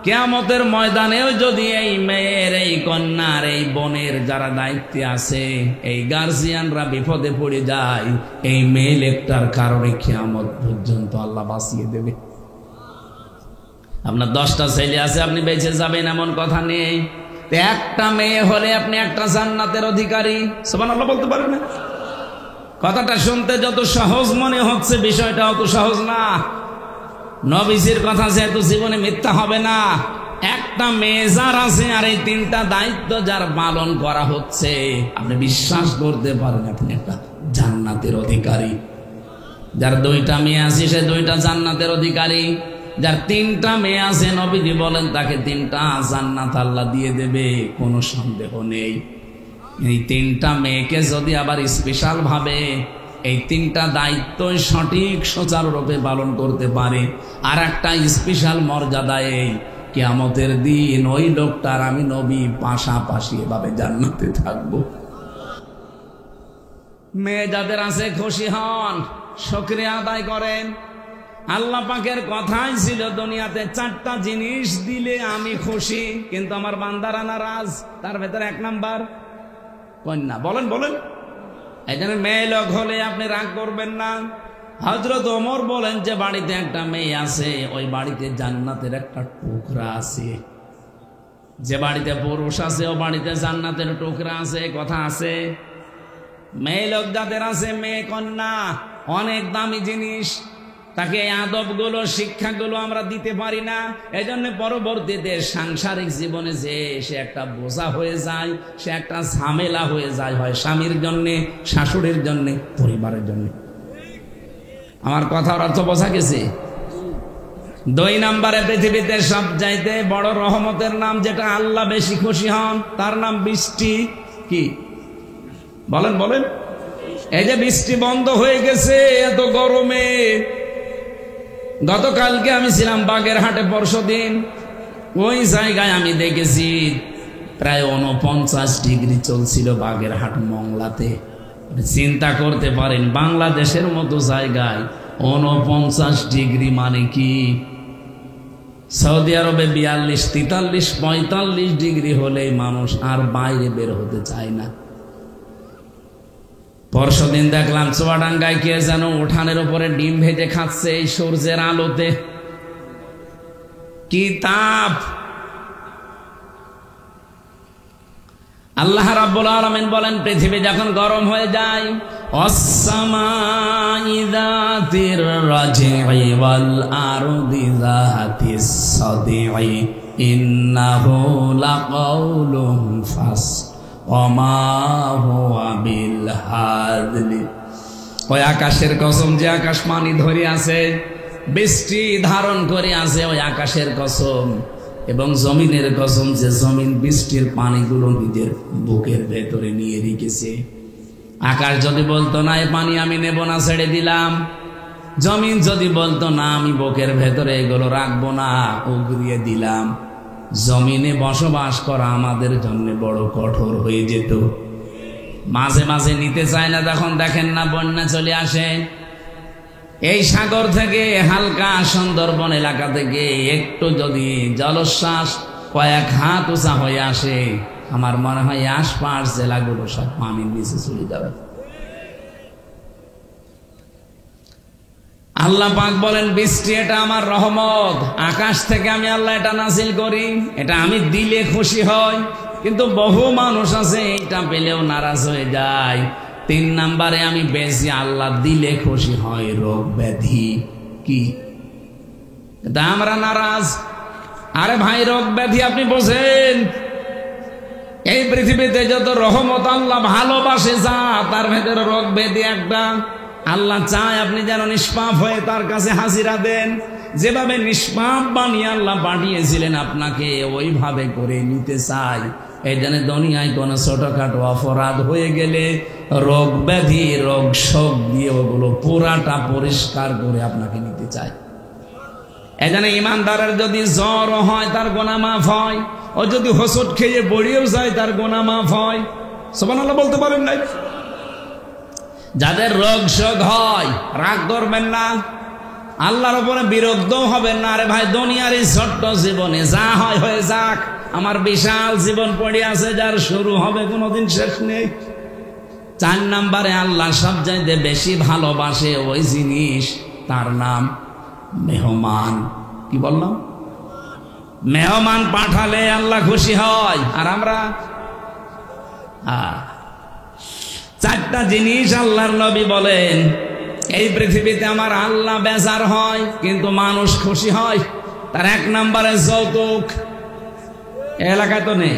কিয়ামতের ময়দানেও যদি এই মেয়ের, এই কন্যার, এই বোনের যারা দায়িত্বে আছে, এই গার্জিয়ানরা বিপদে পড়ে যায়, এই মেয়ে লোকটার কারণে কিয়ামত পর্যন্ত আল্লাহ বাঁচিয়ে দেবে। আপনার 10টা ছেলে আছে, আপনি বেঁচে যাবেন এমন কথা নেই। একটা মেয়ে হলে আপনি একটা জান্নাতের অধিকারী। সুবহানাল্লাহ বলতে পারেন না? কথাটা শুনতে যত সহজ মনে হচ্ছে, বিষয়টা অত সহজ না। নবীজির কথা যেহেতু জীবনে মিথ্যা হবে না, একটা মেয়ে যার আছে আর এই 3টা দায়িত্ব যার পালন করা হচ্ছে, আপনি বিশ্বাস করতে পারেন আপনি একটা জান্নাতের অধিকারী। যার 2টা মেয়ে আছে সে 2টা জান্নাতের অধিকারী, যার 3টা মেয়ে আছে নবীজি বলেন তাকে 3টা জান্নাত আল্লাহ দিয়ে দেবে, কোনো সন্দেহ নেই। এই 3টা মেয়েকে যদি আবার স্পেশাল ভাবে এই 3টা দায়িত্বই সঠিক সুচারুরূপে পালন করতে পারে, আর একটা স্পেশাল মর্যাদা এই কিয়ামতের দিন ওই লোকটার আমি নবী পাশাপাশি এভাবে জান্নাতে থাকবো। মেয়ে যাদের আছে খুশি হন, শুকরিয়া আদায় করেন। আল্লাহ পাকের কথাই ছিল দুনিয়াতে 4টা জিনিস দিলে আমি খুশি, কিন্তু আমার বান্দারা নারাজ। তার ভেতরে 1 নাম্বার কন্যা। বলেন বলেন, এই জন্য মেয়ে লোক হলে আপনি রাগ করবেন না। হযরত ওমর বলেন যে বাড়িতে একটা মেয়ে আছে, ওই বাড়িতে জান্নাতের একটা টুকরা আছে। যে বাড়িতে পুরুষ আছে ও বাড়িতে জান্নাতের টুকরা আছে, কথা আছে। মেয়ে লোক যাদের আছে, মেয়ে কন্যা অনেক দামি জিনিস, তাকে এই আদবগুলো শিক্ষাগুলো আমরা দিতে পারি না। এই জন্য পরবর্তীতে সাংসারিক জীবনে যে সে একটা বোঝা হয়ে যায়, সে একটা ঝামেলা হয়ে যায়, হয় স্বামীর জন্যে, শাশুড়ির জন্যে, পরিবারের জন্যে। আমার কথার অর্থ বোঝা গেছে? 2 নম্বরে পৃথিবীতে সবচাইতে বড় রহমতের নাম যেটা আল্লাহ বেশি খুশি হন, তার নাম বৃষ্টি। কি বলেন বলেন? এই যে বৃষ্টি বন্ধ হয়ে গেছে এত গরমে। গতকালকে আমি ছিলাম বাগেরহাটে, পরশুদিন ওই জায়গায় আমি দেখেছি প্রায় 49 ডিগ্রি চলছিল বাগেরহাট মংলাতে। চিন্তা করতে পারেন বাংলাদেশের মতো জায়গায় 49 ডিগ্রি মানে কি? সৌদি আরবে 42, 43, 45 ডিগ্রি হলে মানুষ আর বাইরে বের হতে চায় না। পরশুদিন দেখলাম চুয়াডাঙ্গায় কে যেন উঠানের উপরে ডিম ভেজে খাচ্ছে এই সূর্যের আলোতে। কি তাপ! আল্লাহ রাব্বুল আলামিন বলেন পৃথিবী যখন গরম হয়ে যায়, অস-সামাই যাতির রাজি'i ওয়াল আরদি যাতিস সাদি'i ইন্নাহু লাকাউলুন ফাসল ওয়া মা হুয়া বিল হাযলি। ওই আকাশের কসম, যে আকাশ পানি ধরে আছে, বৃষ্টি ধারণ করে আছে, ওই আকাশের কসম, এবং জমিনের কসম, যে জমিন বৃষ্টির পানিগুলো নিজের বুকের ভেতরে নিয়ে রেখেছে। আকাশ যদি বলতো না এই পানি আমি নেব না, ছেড়ে দিলাম, জমিন যদি বলতো না আমি বুকের ভেতরে এগুলো রাখবো না, উগরিয়ে দিলাম, জমিনে বসবাস করা আমাদের জন্য বড় কঠোর হয়ে যেত। মাঝে মাঝে নিতে চায় না, তখন দেখেন না বন্যা চলে আসে। এই সাগর থেকে হালকা সুন্দরবন এলাকা থেকে একটু যদি জলোচ্ছ্বাস কয়েক হাত উঁচা হয়ে আসে, আমার মনে হয় আশপাশ জেলাগুলো সব পানির নিচে চলে যাবে। আল্লাহ পাক বলেন বৃষ্টি এটা আমার রহমত, আকাশ থেকে আমি আল্লাহ এটা নাজিল করি, এটা আমি দিলে খুশি হয়। কিন্তু বহু মানুষ আছে এটা পেলেও নারাজ হয়ে যায়। 3 নম্বরে আমি বেশি আল্লাহ দিলে খুশি হয় রোগ ব্যাধি। কি এটা আমরা নারাজ? আরে ভাই রোগ ব্যাধি আপনি বোঝেন, এই পৃথিবীতে যত রহমত আল্লাহ ভালোবাসে যা, তার ভেতরে রোগ ব্যাধি একটা। আল্লাহ চায় আপনি যেন নিষ্পাপ হয়ে তার কাছে হাজিরা দেন। যেভাবে নিষ্পাপ বানিয়ে আল্লাহ পাঠিয়েছিলেন আপনাকে, ওইভাবে করে নিতে চাই। এই জন্য দুনিয়ায় কোনো ছোটখাটো অপরাধ হয়ে গেলে রোগ ব্যাধি রোগ শোক দিয়ে ওগুলো পুরাটা পরিষ্কার করে আপনাকে নিতে চায়। এই জন্য ইমানদারের যদি জ্বর হয় তার গুনাহ মাফ হয়, ও যদি হোঁচট খেয়ে বড়িয়েও যায় তার গুনাহ মাফ হয়। সুবহানাল্লাহ বলতে পারেন নাই? যাদের রোগ শোক হয় রাগ করবেন না, আল্লাহর উপরে বিরক্ত হবেন না। আরে ভাই দুনিয়ার এই ছোট্ট জীবনে যা হয় হয়ে যাক, আমার বিশাল জীবন পড়ে আছে যার শুরু হবে কোনোদিন শেষ নেই। 4 নম্বরে আল্লাহ সবচাইতে বেশি ভালোবাসে ওই জিনিস, তার নাম মেহমান। কি বললাম? মেহমান পাঠালে আল্লাহ খুশি হয়। আর আমরা 4টা জিনিস আল্লাহর নবী বলেন এই পৃথিবীতে আমার আল্লাহ বেজার হয় কিন্তু মানুষ খুশি হয়। তার 1 নম্বরে যৌতুক। এলাকায় তো নেই।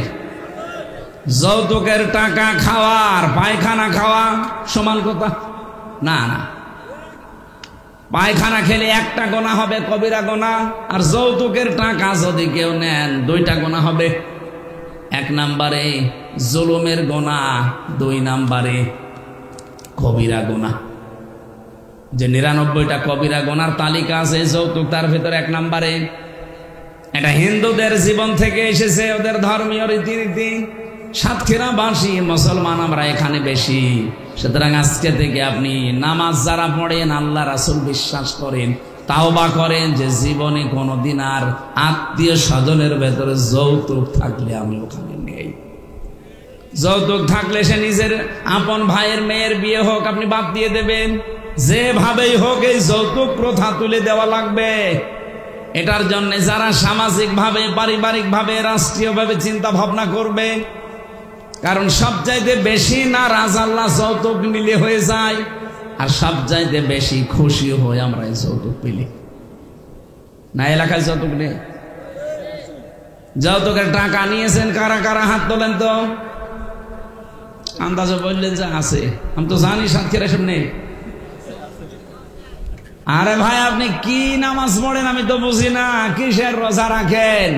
যৌতুকের টাকা খাওয়ার পায়খানা খাওয়া সমান কথা না। না, পায়খানা খেলে 1টা গোনা হবে কবিরা গোনা, আর যৌতুকের টাকা যদি কেউ নেন 2টা গোনা হবে। 1 নম্বরে জুলুমের গোনা, 2 নম্বরে কবিরা গোনা। যে 99টা কবিরা গোনার তালিকা আছে যৌতুক তার ভেতরে 1 নম্বরে। এটা হিন্দুদের জীবন থেকে এসেছে, ওদের ধর্মীয় রীতিনীতি। সাতক্ষীরাবাসী মুসলমান আমরা এখানে বেশি, সুতরাং আজকে থেকে আপনি নামাজ যারা পড়েন, আল্লাহ রাসূল বিশ্বাস করেন, তাওবা করেন যে জীবনে কোনোদিন আর আত্মীয় স্বজনের ভেতরে যৌতুক থাকলে আমি ওখানে নেই। যৌতুক থাকলে সে নিজের আপন ভাইয়ের মেয়ের বিয়ে হোক আপনি বাদ দিয়ে দেবেন, যেভাবেই হোক এই যৌতুক প্রথা তুলে দেওয়া লাগবে। এটার জন্য যারা সামাজিকভাবে, পারিবারিকভাবে, রাষ্ট্রীয়ভাবে চিন্তা ভাবনা করবে, কারণ সবচাইতে বেশি নারাজ আল্লাহ যৌতুক নিলে হয়ে যায়, আর সবচাইতে বেশি খুশি হয়ে আমরা এই যৌতুক পেলে। না এলাকায় যৌতুক নেই? যৌতুকের টাকা নিয়েছেন কারা কারা হাত তোলেন তো। আন্দাজে বললেন যে আছে, আমি তো জানি সাতক্ষীরা এসব নেই। আরে ভাই আপনি কি নামাজ পড়েন আমি তো বুঝি না, কিসের রোজা রাখেন?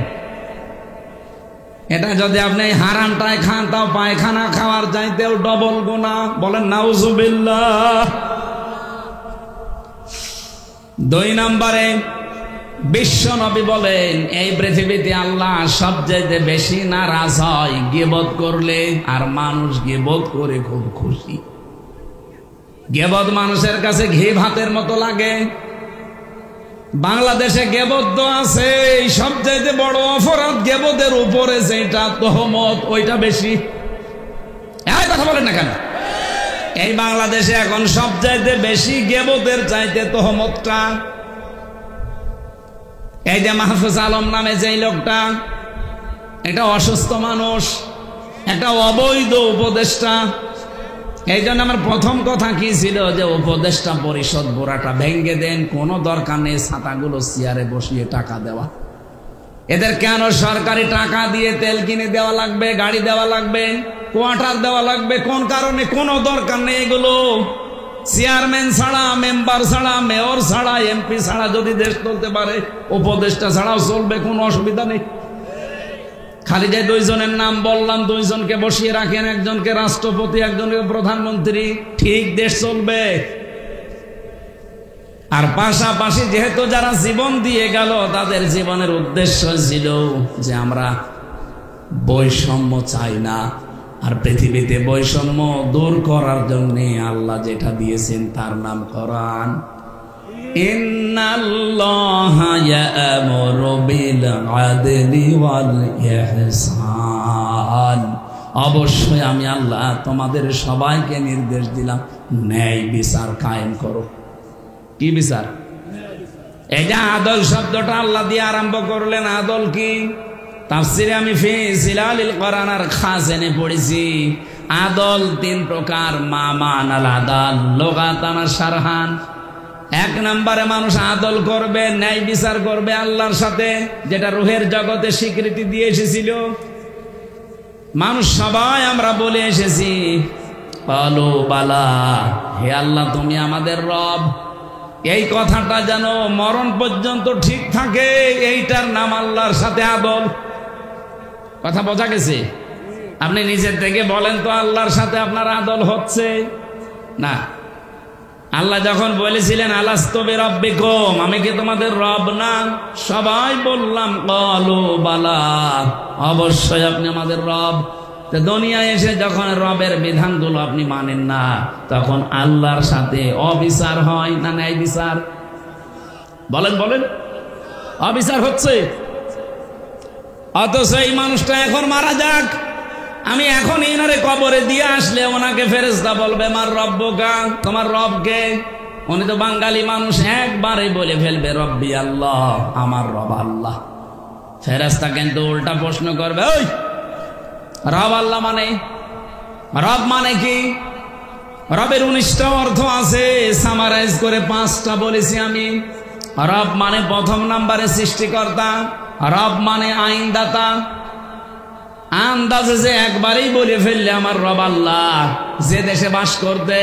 এটা যদি আপনি হারামটায় খান তাও পায়খানা খাওয়ার চাইতেও ডবল গুনাহ। বলেন নাউজুবিল্লাহ। 2 নম্বরে বিশ্ব নবী বলেন এই পৃথিবীতে আল্লাহ সবচেয়ে বেশি নারাজ হয় গীবত করলে, আর মানুষ গীবত করে খুব খুশি। গীবত মানুষের কাছে ঘি ভাতের মতো লাগে। বাংলাদেশে গীবত তো আছে, সবচেয়ে বড় অপরাধ গীবতের উপরে যেটা তহমত, ওইটা বেশি। এই কথা বলেন না কেন? এই বাংলাদেশে এখন সবচেয়ে বেশি গীবতের চাইতে তহমতটা। এই যে মাহফুজ আলম নামে যে লোকটা, এটা অসুস্থ মানুষ, একটা অবৈধ উপদেষ্টা। এই জন্য আমার প্রথম কথা কি ছিল যে উপদেষ্টা পরিষদ গোড়াটা ভেঙ্গে দেন, কোনো দরকার নেই ছাতাগুলো চেয়ারে বসিয়ে টাকা দেওয়া। এদের কেন সরকারি টাকা দিয়ে তেল কিনে দেওয়া লাগবে, গাড়ি দেওয়া লাগবে, কোয়ার্টার দেওয়া লাগবে? কোন কারণে? কোনো দরকার নেই এগুলো। চেয়ারম্যান ছাড়া, মেম্বার ছাড়া, মেয়র ছাড়া, এমপি ছাড়া যদি দেশ চলতে পারে, উপদেষ্টা ছাড়াও চলবে, কোনো অসুবিধা নেই। খালি যে দুইজনের নাম বললাম, দুইজনকে বসিয়ে রাখেন, একজনকে রাষ্ট্রপতি, একজনকে প্রধানমন্ত্রী, ঠিক দেশ চলবে। আর পাশাপাশি যেহেতু যারা জীবন দিয়ে গেল, তাদের জীবনের উদ্দেশ্য ছিল যে আমরা বৈষম্য চাই না। আর পৃথিবীতে বৈষম্য দূর করার জন্য আল্লাহ যেটা দিয়েছেন তার নাম কোরআন। ইন্নাল্লাহা ইয়া'মুরু বিল আদলি ওয়াল ইহসান, অবশ্যই আমি আল্লাহ তোমাদের সবাইকে নির্দেশ দিলাম ন্যায় বিচার কায়েম করো। কি বিচার? এই যে আদল শব্দটা আল্লাহ দিয়ে আরম্ভ করলেন, আদল কি? তাফসিরে আমি ফি জিলালিল কোরআন আর খাজেনে পড়েছি, আদল তিন প্রকার। মামান আল আদাল লুগাতান শারহান। এক নম্বরে মানুষ আদল করবে, ন্যায় বিচার করবে আল্লাহর সাথে, যেটা রূহের জগতে স্বীকৃতি দিয়ে এসেছিল। মানুষ সবাই আমরা বলে এসেছি কালু বালা, হে আল্লাহ তুমি আমাদের রব। এই কথাটা যেন মরণ পর্যন্ত ঠিক থাকে, এইটার নাম আল্লাহর সাথে আদল। কথা বোঝা গেছে? আপনি নিজের থেকে বলেন তো আল্লাহর সাথে আপনার আদল হচ্ছে না? আল্লাহ যখন বলেছিলেন আলাস্তু বিরাব্বিকুম, আমি কি তোমাদের রব না? সবাই বললাম কালু বালা, অবশ্যই আপনি আমাদের রব। তো দুনিয়ায় এসে যখন রবের বিধানগুলো আপনি মানেন না, তখন আল্লাহর সাথে অবিচার হয় না ন্যায় বিচার? বলেন বলেন, অবিচার হচ্ছে। অথচ এই মানুষটা এখন মারা যাক, আমি এখন ইনারে কবরে দিয়ে আসলে ওনাকে ফেরেশতা বলবে মার রব্বুকা, তোমার রবকে। উনি তো বাঙালি মানুষ, একবারে বলে ফেলবে রব্বি আল্লাহ, আমার রব আল্লাহ। ফেরেশতা কিন্তু উল্টা প্রশ্ন করবে, ওই রব আল্লাহ মানে? রব মানে কি? রবের 19টা অর্থ আছে, সামারাইজ করে 5টা বলেছি আমি। রব মানে প্রথম নম্বরে সৃষ্টিকর্তা, রব মানে আইনদাতা। আন্দাজে যে একবারেই বলে ফেললে আমার রব আল্লাহ, যে দেশে বাস করতে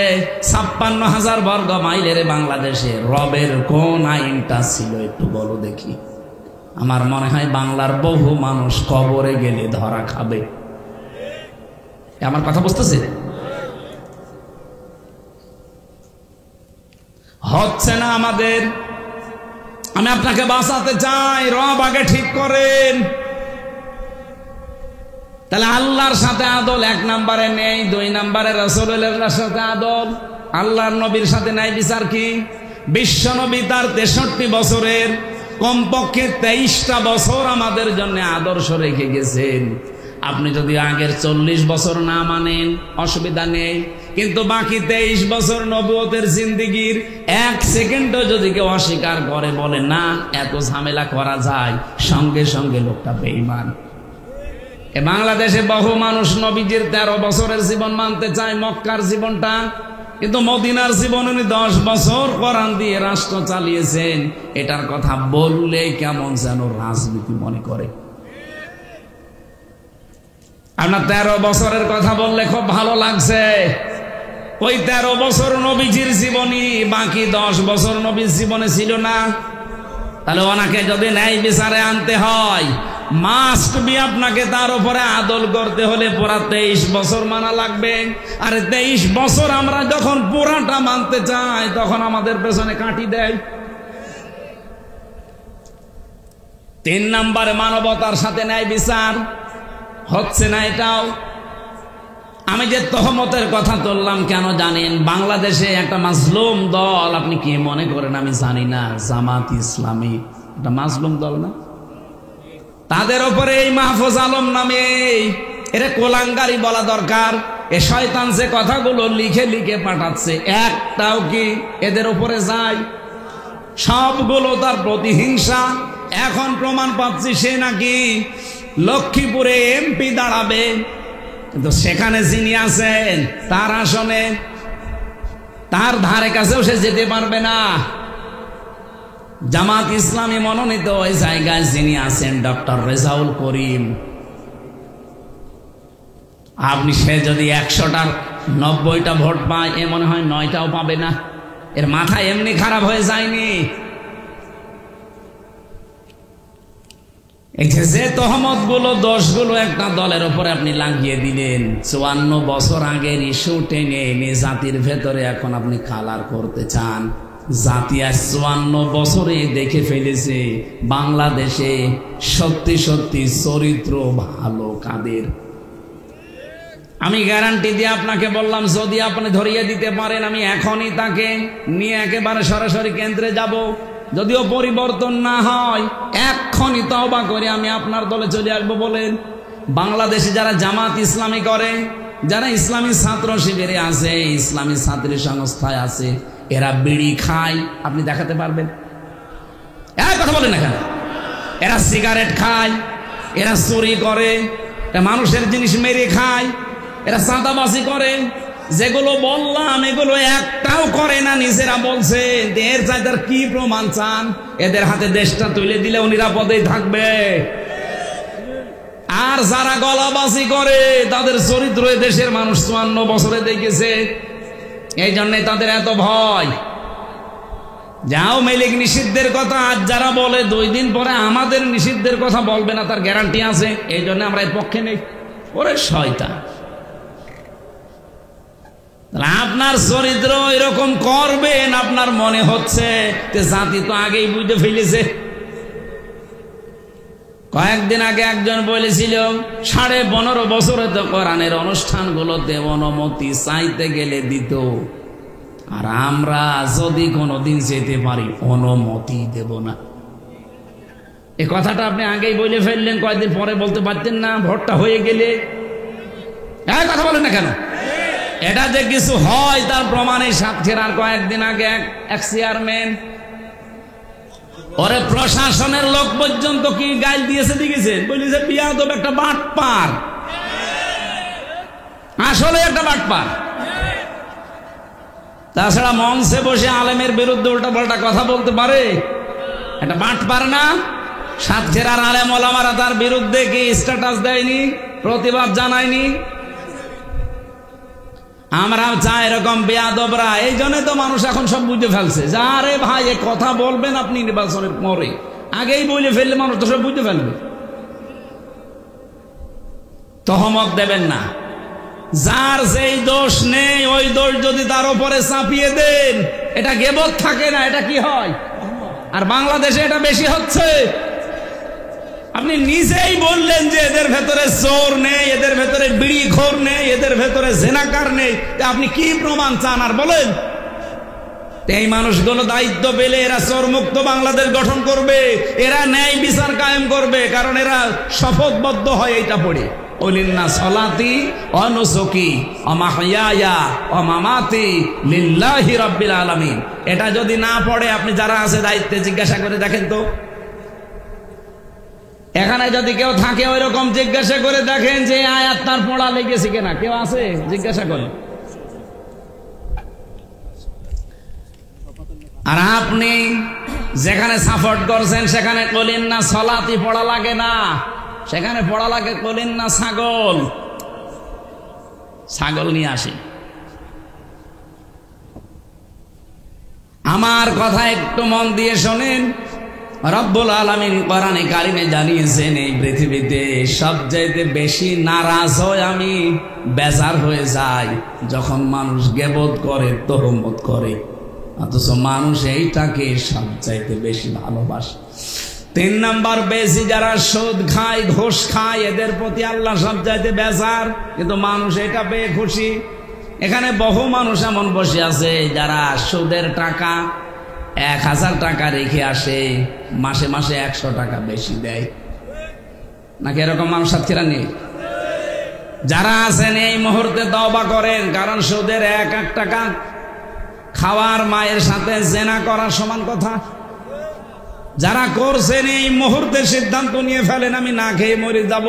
56,000 বর্গ মাইলের বাংলাদেশে রবের কোন আইনটা ছিল একটু বলো দেখি। আমার মনে হয় বাংলার বহু মানুষ কবরে গেলে ধরা খাবে। আমার কথা বুঝতেছে? হচ্ছে না আমাদের। আমি আপনাকে বাঁচাতে চাই, রব আগে ঠিক করেন। তাহলে আল্লাহর সাথে আদল 1 নম্বরে নেই, 2 নম্বরে রাসূলুল্লাহর সাথে আদল। আল্লাহর নবীর সাথে ন্যায় বিচার কি? বিশ্ব নবী তার 63 বছরের কমপক্ষে 23টা বছর আমাদের জন্য আদর্শ রেখে গেছেন। আপনি যদি আগের 40 বছর না মানেন অসুবিধা নেই, কিন্তু বাকি 23 বছর নবুয়তের জিন্দেগির 1 সেকেন্ডও যদি কেউ অস্বীকার করে, বলে না এত ঝামেলা করা যায়, সঙ্গে সঙ্গে লোকটা বেঈমান। বাংলাদেশে বহু মানুষ নবীজির 13 বছরের জীবন মানতে চায়, মক্কার জীবনটা, কিন্তু মদিনার জীবন উনি 10 বছর কোরআন দিয়ে রাষ্ট্র চালিয়েছেন। এটার কথা বললে কেমন যেন রাজনীতি মনে করে। আপনার 13 বছরের কথা বললে খুব ভালো লাগছে, ওই 13 বছর নবীজির জীবনী, বাকি 10 বছর নবীর জীবনে ছিল না। তাহলে ওনাকে যদি ন্যায় বিচারে আনতে হয়, মাস্ট বি আপনাকে তার উপরে আদল করতে হলে পুরা 23 বছর মানা লাগবে। আর 23 বছর আমরা যখন পুরাটা মানতে চাই, তখন আমাদের পেছনে কাটি দেয়। 3 নম্বরে মানবতার সাথে ন্যায় বিচার হচ্ছে না। এটাও আমি যে তহমতের কথা তুললাম কেন জানেন? বাংলাদেশে একটা মাজলুম দল, আপনি কি মনে করেন আমি জানি না, জামাত ইসলামী একটা মাজলুম দল না? তাদের উপরে এই মাহফুজ আলম নামে এরা কোলাঙ্গারি বলা দরকার। এ শয়তান যে কথাগুলো লিখে লিখে পাঠাচ্ছে একটাও কি এদের উপরে যায়? সবগুলো তার প্রতিহিংসা। এখন প্রমাণ পাচ্ছি সে নাকি লক্ষ্মীপুরে এমপি দাঁড়াবে, কিন্তু সেখানে যিনি আছেন তার আসনে তার ধারে কাছেও সে যেতে পারবে না। জামাত ইসলামী মনোনীত ওই জায়গায় যিনি আছেন ডক্টর রেজাউল করিম, আপনি সে যদি 100টার 90টা ভোট পায়, এ মনে হয় 9টাও পাবে না। এর মাথা এমনি খারাপ হয়ে যায়নি। এই যে তহমত গুলো, দোষগুলো একটা দলের উপরে আপনি লাগিয়ে দিলেন, 54 বছর আগের ইস্যু টেনে এনে জাতির ভেতরে এখন আপনি কালার করতে চান। জাতি আজ 54 বছরে দেখে ফেলেছে বাংলাদেশে সত্যি সত্যি চরিত্র ভালো কাদের। আমি গ্যারান্টি দিয়ে আপনাকে বললাম, যদি আপনি ধরিয়ে দিতে পারেন, আমি এখনই তাকে নিয়ে একেবারে সরাসরি কেন্দ্রে যাব। যদিও পরিবর্তন না হয়, এক্ষুনি তওবা করে আমি আপনার দলে চলে আসবো। বলেন, বাংলাদেশে যারা জামাত ইসলামী করে, যারা ইসলামী ছাত্র শিবিরে আছে, ইসলামী ছাত্রী সংস্থায় আছে, এরা বিড়ি খায়, আপনি দেখাতে পারবেন? কথা বলেন না কেন? এরা সিগারেট খায়, এরা চুরি করে, এরা মানুষের জিনিস মেরে খায়, এরা চাঁদাবাজি করে। যেগুলো বললাম এগুলো একটাও করে না, নিজেরা বলছে। এর চাইতে কি প্রমাণ চান? এদের হাতে দেশটা তুলে দিলেও নিরাপদেই থাকবে। আর যারা গলাবাজি করে তাদের চরিত্র দেশের মানুষ 54 বছরে দেখেছে। এই জন্য তাদের এত ভয়। যাও মেলিক নিষিদ্ধের কথা আজ যারা বলে, 2 দিন পরে আমাদের নিষিদ্ধের কথা বলবে না, তার গ্যারান্টি আছে। এই জন্য আমরা এর পক্ষে নেই। ওরে শয়তান, আপনার চরিত্র এরকম করবেন, আপনার মনে হচ্ছে যে জাতি তো আগেই বুঝতে ফেলেছে। কয়েকদিন আগে একজন বলেছিল 15.5 বছরে তো কোরআনের অনুষ্ঠানগুলোতে অনুমতি চাইতে গেলে দিত, আর আমরা যদি কোনোদিন যেতে পারি অনুমতি দেব না। এই কথাটা আপনি আগেই বলে ফেললেন, কয়েকদিন পরে বলতে পারতেন না? ভোটটা হয়ে গেলে কথা বলেন না কেন? এটা যে কিছু হয় তার প্রমাণে সাতক্ষীরার কয়েকদিন আগে এক চেয়ারম্যান, ওরে প্রশাসনের লোক পর্যন্ত কি গাইল দিয়েছে দেখেছে, বলেছে বিয়াদব, একটা বাটপার, আসলে একটা বাটপার। তাছাড়া মঞ্চে বসে আলেমের বিরুদ্ধে উল্টা পাল্টা কথা বলতে পারে, একটা বাটপার না? সাতক্ষীরার আলেম ওলামারা তার বিরুদ্ধে কি স্ট্যাটাস দেয়নি, প্রতিবাদ জানায়নি? আমরা চাই এরকম বেয়াদবরা। এই জন্য তো মানুষ এখন সব বুঝে ফেলছে যে আরে ভাই এ কথা বলবেন আপনি নির্বাচনের পরে, আগেই বলে ফেললে মানুষ তো সব বুঝে ফেলবে। তহমত দেবেন না। যার যেই দোষ নেই ওই দোষ যদি তার উপরে চাপিয়ে দেন, এটা গীবত থাকে না, এটা কি হয়? আর বাংলাদেশে এটা বেশি হচ্ছে। আপনি নিজেই বললেন যে এদের ভেতরে চোর নেই, এদের ভেতরে বিড়িখোর নেই, এদের ভেতরে জেনাকার নেই, আপনি কি প্রমাণ চান? আর বলেন, এই মানুষগুলো দায়িত্ব পেলে এরা চোর মুক্ত বাংলাদেশ গঠন করবে, এরা ন্যায় বিচার কায়েম করবে, কারণ এরা শপথবদ্ধ হয় এইটা পড়ে, ওলিন্না সলাতি অনুসুকি অমাহিয়া অমামাতি লিল্লাহি রাব্বিল আলামিন। এটা যদি না পড়ে আপনি যারা আছে দায়িত্বে জিজ্ঞাসা করে দেখেন তো। এখানে যদি কেউ থাকে ওই রকম জিজ্ঞাসা করে দেখেন যে আয়াত তার পড়া লেগেছে কিনা, কেউ আছে? জিজ্ঞাসা করে। আর আপনি যেখানে সাপোর্ট করছেন সেখানে বলেন না সলাতি পড়া লাগে না, সেখানে পড়া লাগে বলেন না ছাগল। ছাগল নিয়ে আসে। আমার কথা একটু মন দিয়ে শোনেন। রব্বুল আলামিন কোরআনে কারিমে জানিয়েছেন এই পৃথিবীতে সবচাইতে বেশি নারাজ হয় আমি, বেজার হয়ে যায় যখন মানুষ গীবত করে, তহমত করে, অথচ মানুষ এইটাকে সবচাইতে বেশি ভালোবাসে। তিন নাম্বার বেশি যারা সুদ খায় ঘুষ খায় এদের প্রতি আল্লাহ সবচাইতে বেজার, কিন্তু মানুষ এটা পেয়ে খুশি। এখানে বহু মানুষ এমন বসে আছে যারা সুদের টাকা 1000 টাকা রেখে আসে, মাসে মাসে 100 টাকা বেশি দেয়। নাকি এরকম মানুষ সাথীরা নেই? যারা আছেন এই মুহূর্তে তওবা করেন, কারণ সুদের 1 টাকা খাওয়ার মায়ের সাথে জেনা করার সমান কথা। যারা করছেন এই মুহূর্তে সিদ্ধান্ত নিয়ে ফেলেন, আমি না খেয়ে মরে যাব,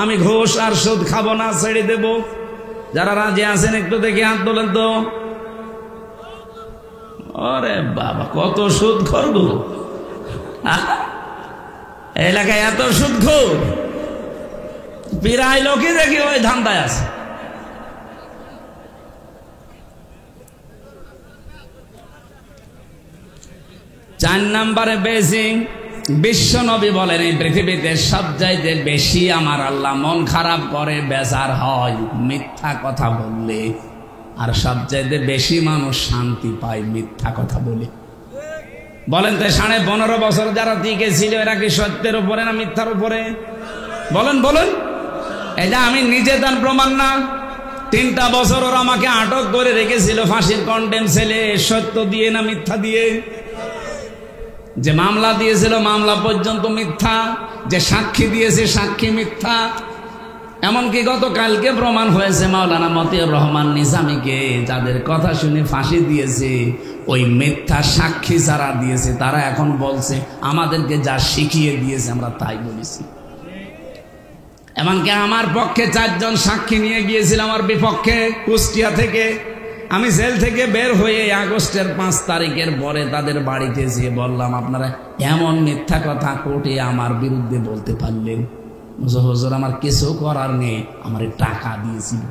আমি ঘুষ আর সুদ খাবো না, ছেড়ে দেব। যারা রাজি আছেন একটু দেখে হাত তোলেন তো। আরে বাবা, কত সুদ করবো এলাকায়, এত সুদ খোর প্রায় লোকই দেখি ওই ধান্দায় আছে। চার নম্বরে বেশি, বিশ্ব নবী বলেন এই পৃথিবীতে সবচাইতে বেশি আমার আল্লাহ মন খারাপ করে, বেজার হয় মিথ্যা কথা বললে, আর সবচাইতে বেশি মানুষ শান্তি পায় মিথ্যা কথা বলে। বলেন তো 15.5 বছর যারা টিকে ছিল এরা কি সত্যের উপরে না মিথ্যার উপরে? বলেন বলেন। এটা আমি নিজে তার প্রমাণ না। 3টা বছর ওরা আমাকে আটক করে রেখেছিল ফাঁসির কন্ডেম ছেলে, সত্য দিয়ে না মিথ্যা দিয়ে? যে মামলা দিয়েছিল মামলা পর্যন্ত মিথ্যা, যে সাক্ষী দিয়েছে সাক্ষী মিথ্যা। এমনকি গতকালকে প্রমাণ হয়েছে মাওলানা মতিউর রহমান নিজামীকে যাদের কথা শুনে ফাঁসি দিয়েছে, ওই মিথ্যা সাক্ষী যারা দিয়েছে তারা এখন বলছে আমাদেরকে যা শিখিয়ে দিয়েছে আমরা তাই বলেছি। এমনকি আমার পক্ষে 4 জন সাক্ষী নিয়ে গিয়েছিল আমার বিপক্ষে কুষ্টিয়া থেকে। আমি জেল থেকে বের হয়ে আগস্টের 5 তারিখের পরে তাদের বাড়িতে যেয়ে বললাম, আপনারা এমন মিথ্যা কথা কোর্টে আমার বিরুদ্ধে বলতে পারলেন? হুজুর আমার কিছু করার নেই, আমার টাকা দিয়েছিল,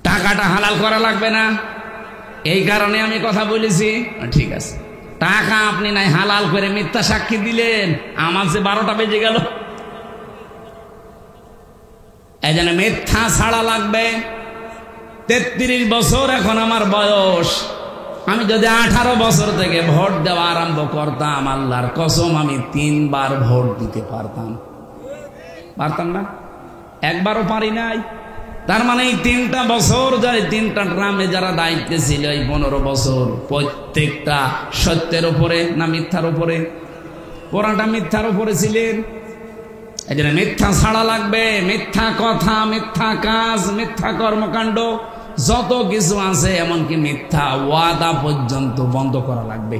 টাকাটা হালাল করা লাগবে না, এই কারণে আমি কথা বলেছি। ঠিক আছে, টাকা আপনি নাই হালাল করে মিথ্যা সাক্ষী দিলেন, আমার যে 12টা বেজে গেল। এই জন্য মিথ্যা ছাড়া লাগবে। 33 বছর এখন আমার বয়স। আমি যদি 18 বছর থেকে ভোট দেওয়া আরম্ভ করতাম, আল্লাহর কসম আমি 3 বার ভোট দিতে পারতাম। পারতাম না? একবারও পারি নাই। তার মানে এই 3টা বছর যারা 3টা ট্রামে যারা দায়িত্বে ছিল, এই 15 বছর প্রত্যেকটা সত্যের উপরে না মিথ্যার উপরে? পুরাটা মিথ্যার উপরে ছিলেন। এই জন্য মিথ্যা ছাড়া লাগবে। মিথ্যা কথা, মিথ্যা কাজ, মিথ্যা কর্মকাণ্ড যত কিছু আছে, এমনকি মিথ্যা ওয়াদা পর্যন্ত বন্ধ করা লাগবে।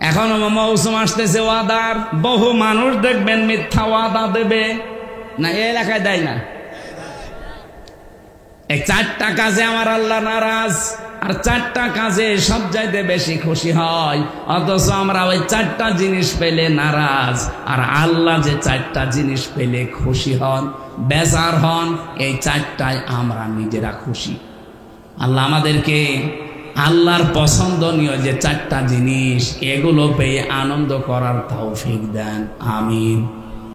এখন মৌসুম আসতেছে ওয়াদার, বহু মানুষ দেখবেন মিথ্যা ওয়াদা দেবে না, এই এলাকায় দেয় না। এই 4টা কাজে আমার আল্লাহ নারাজ, আর 4টা কাজে সব চাইতে বেশি খুশি হয়, অথচ আমরা ওই 4টা জিনিস পেলে নারাজ। আর আল্লাহ যে 4টা জিনিস পেলে খুশি হন, বেজার হন, এই 4টায় আমরা নিজেরা খুশি। আল্লাহ আমাদেরকে আল্লাহর পছন্দনীয় যে 4টা জিনিস, এগুলো পেয়ে আনন্দ করার তৌফিক দেন। আমিন।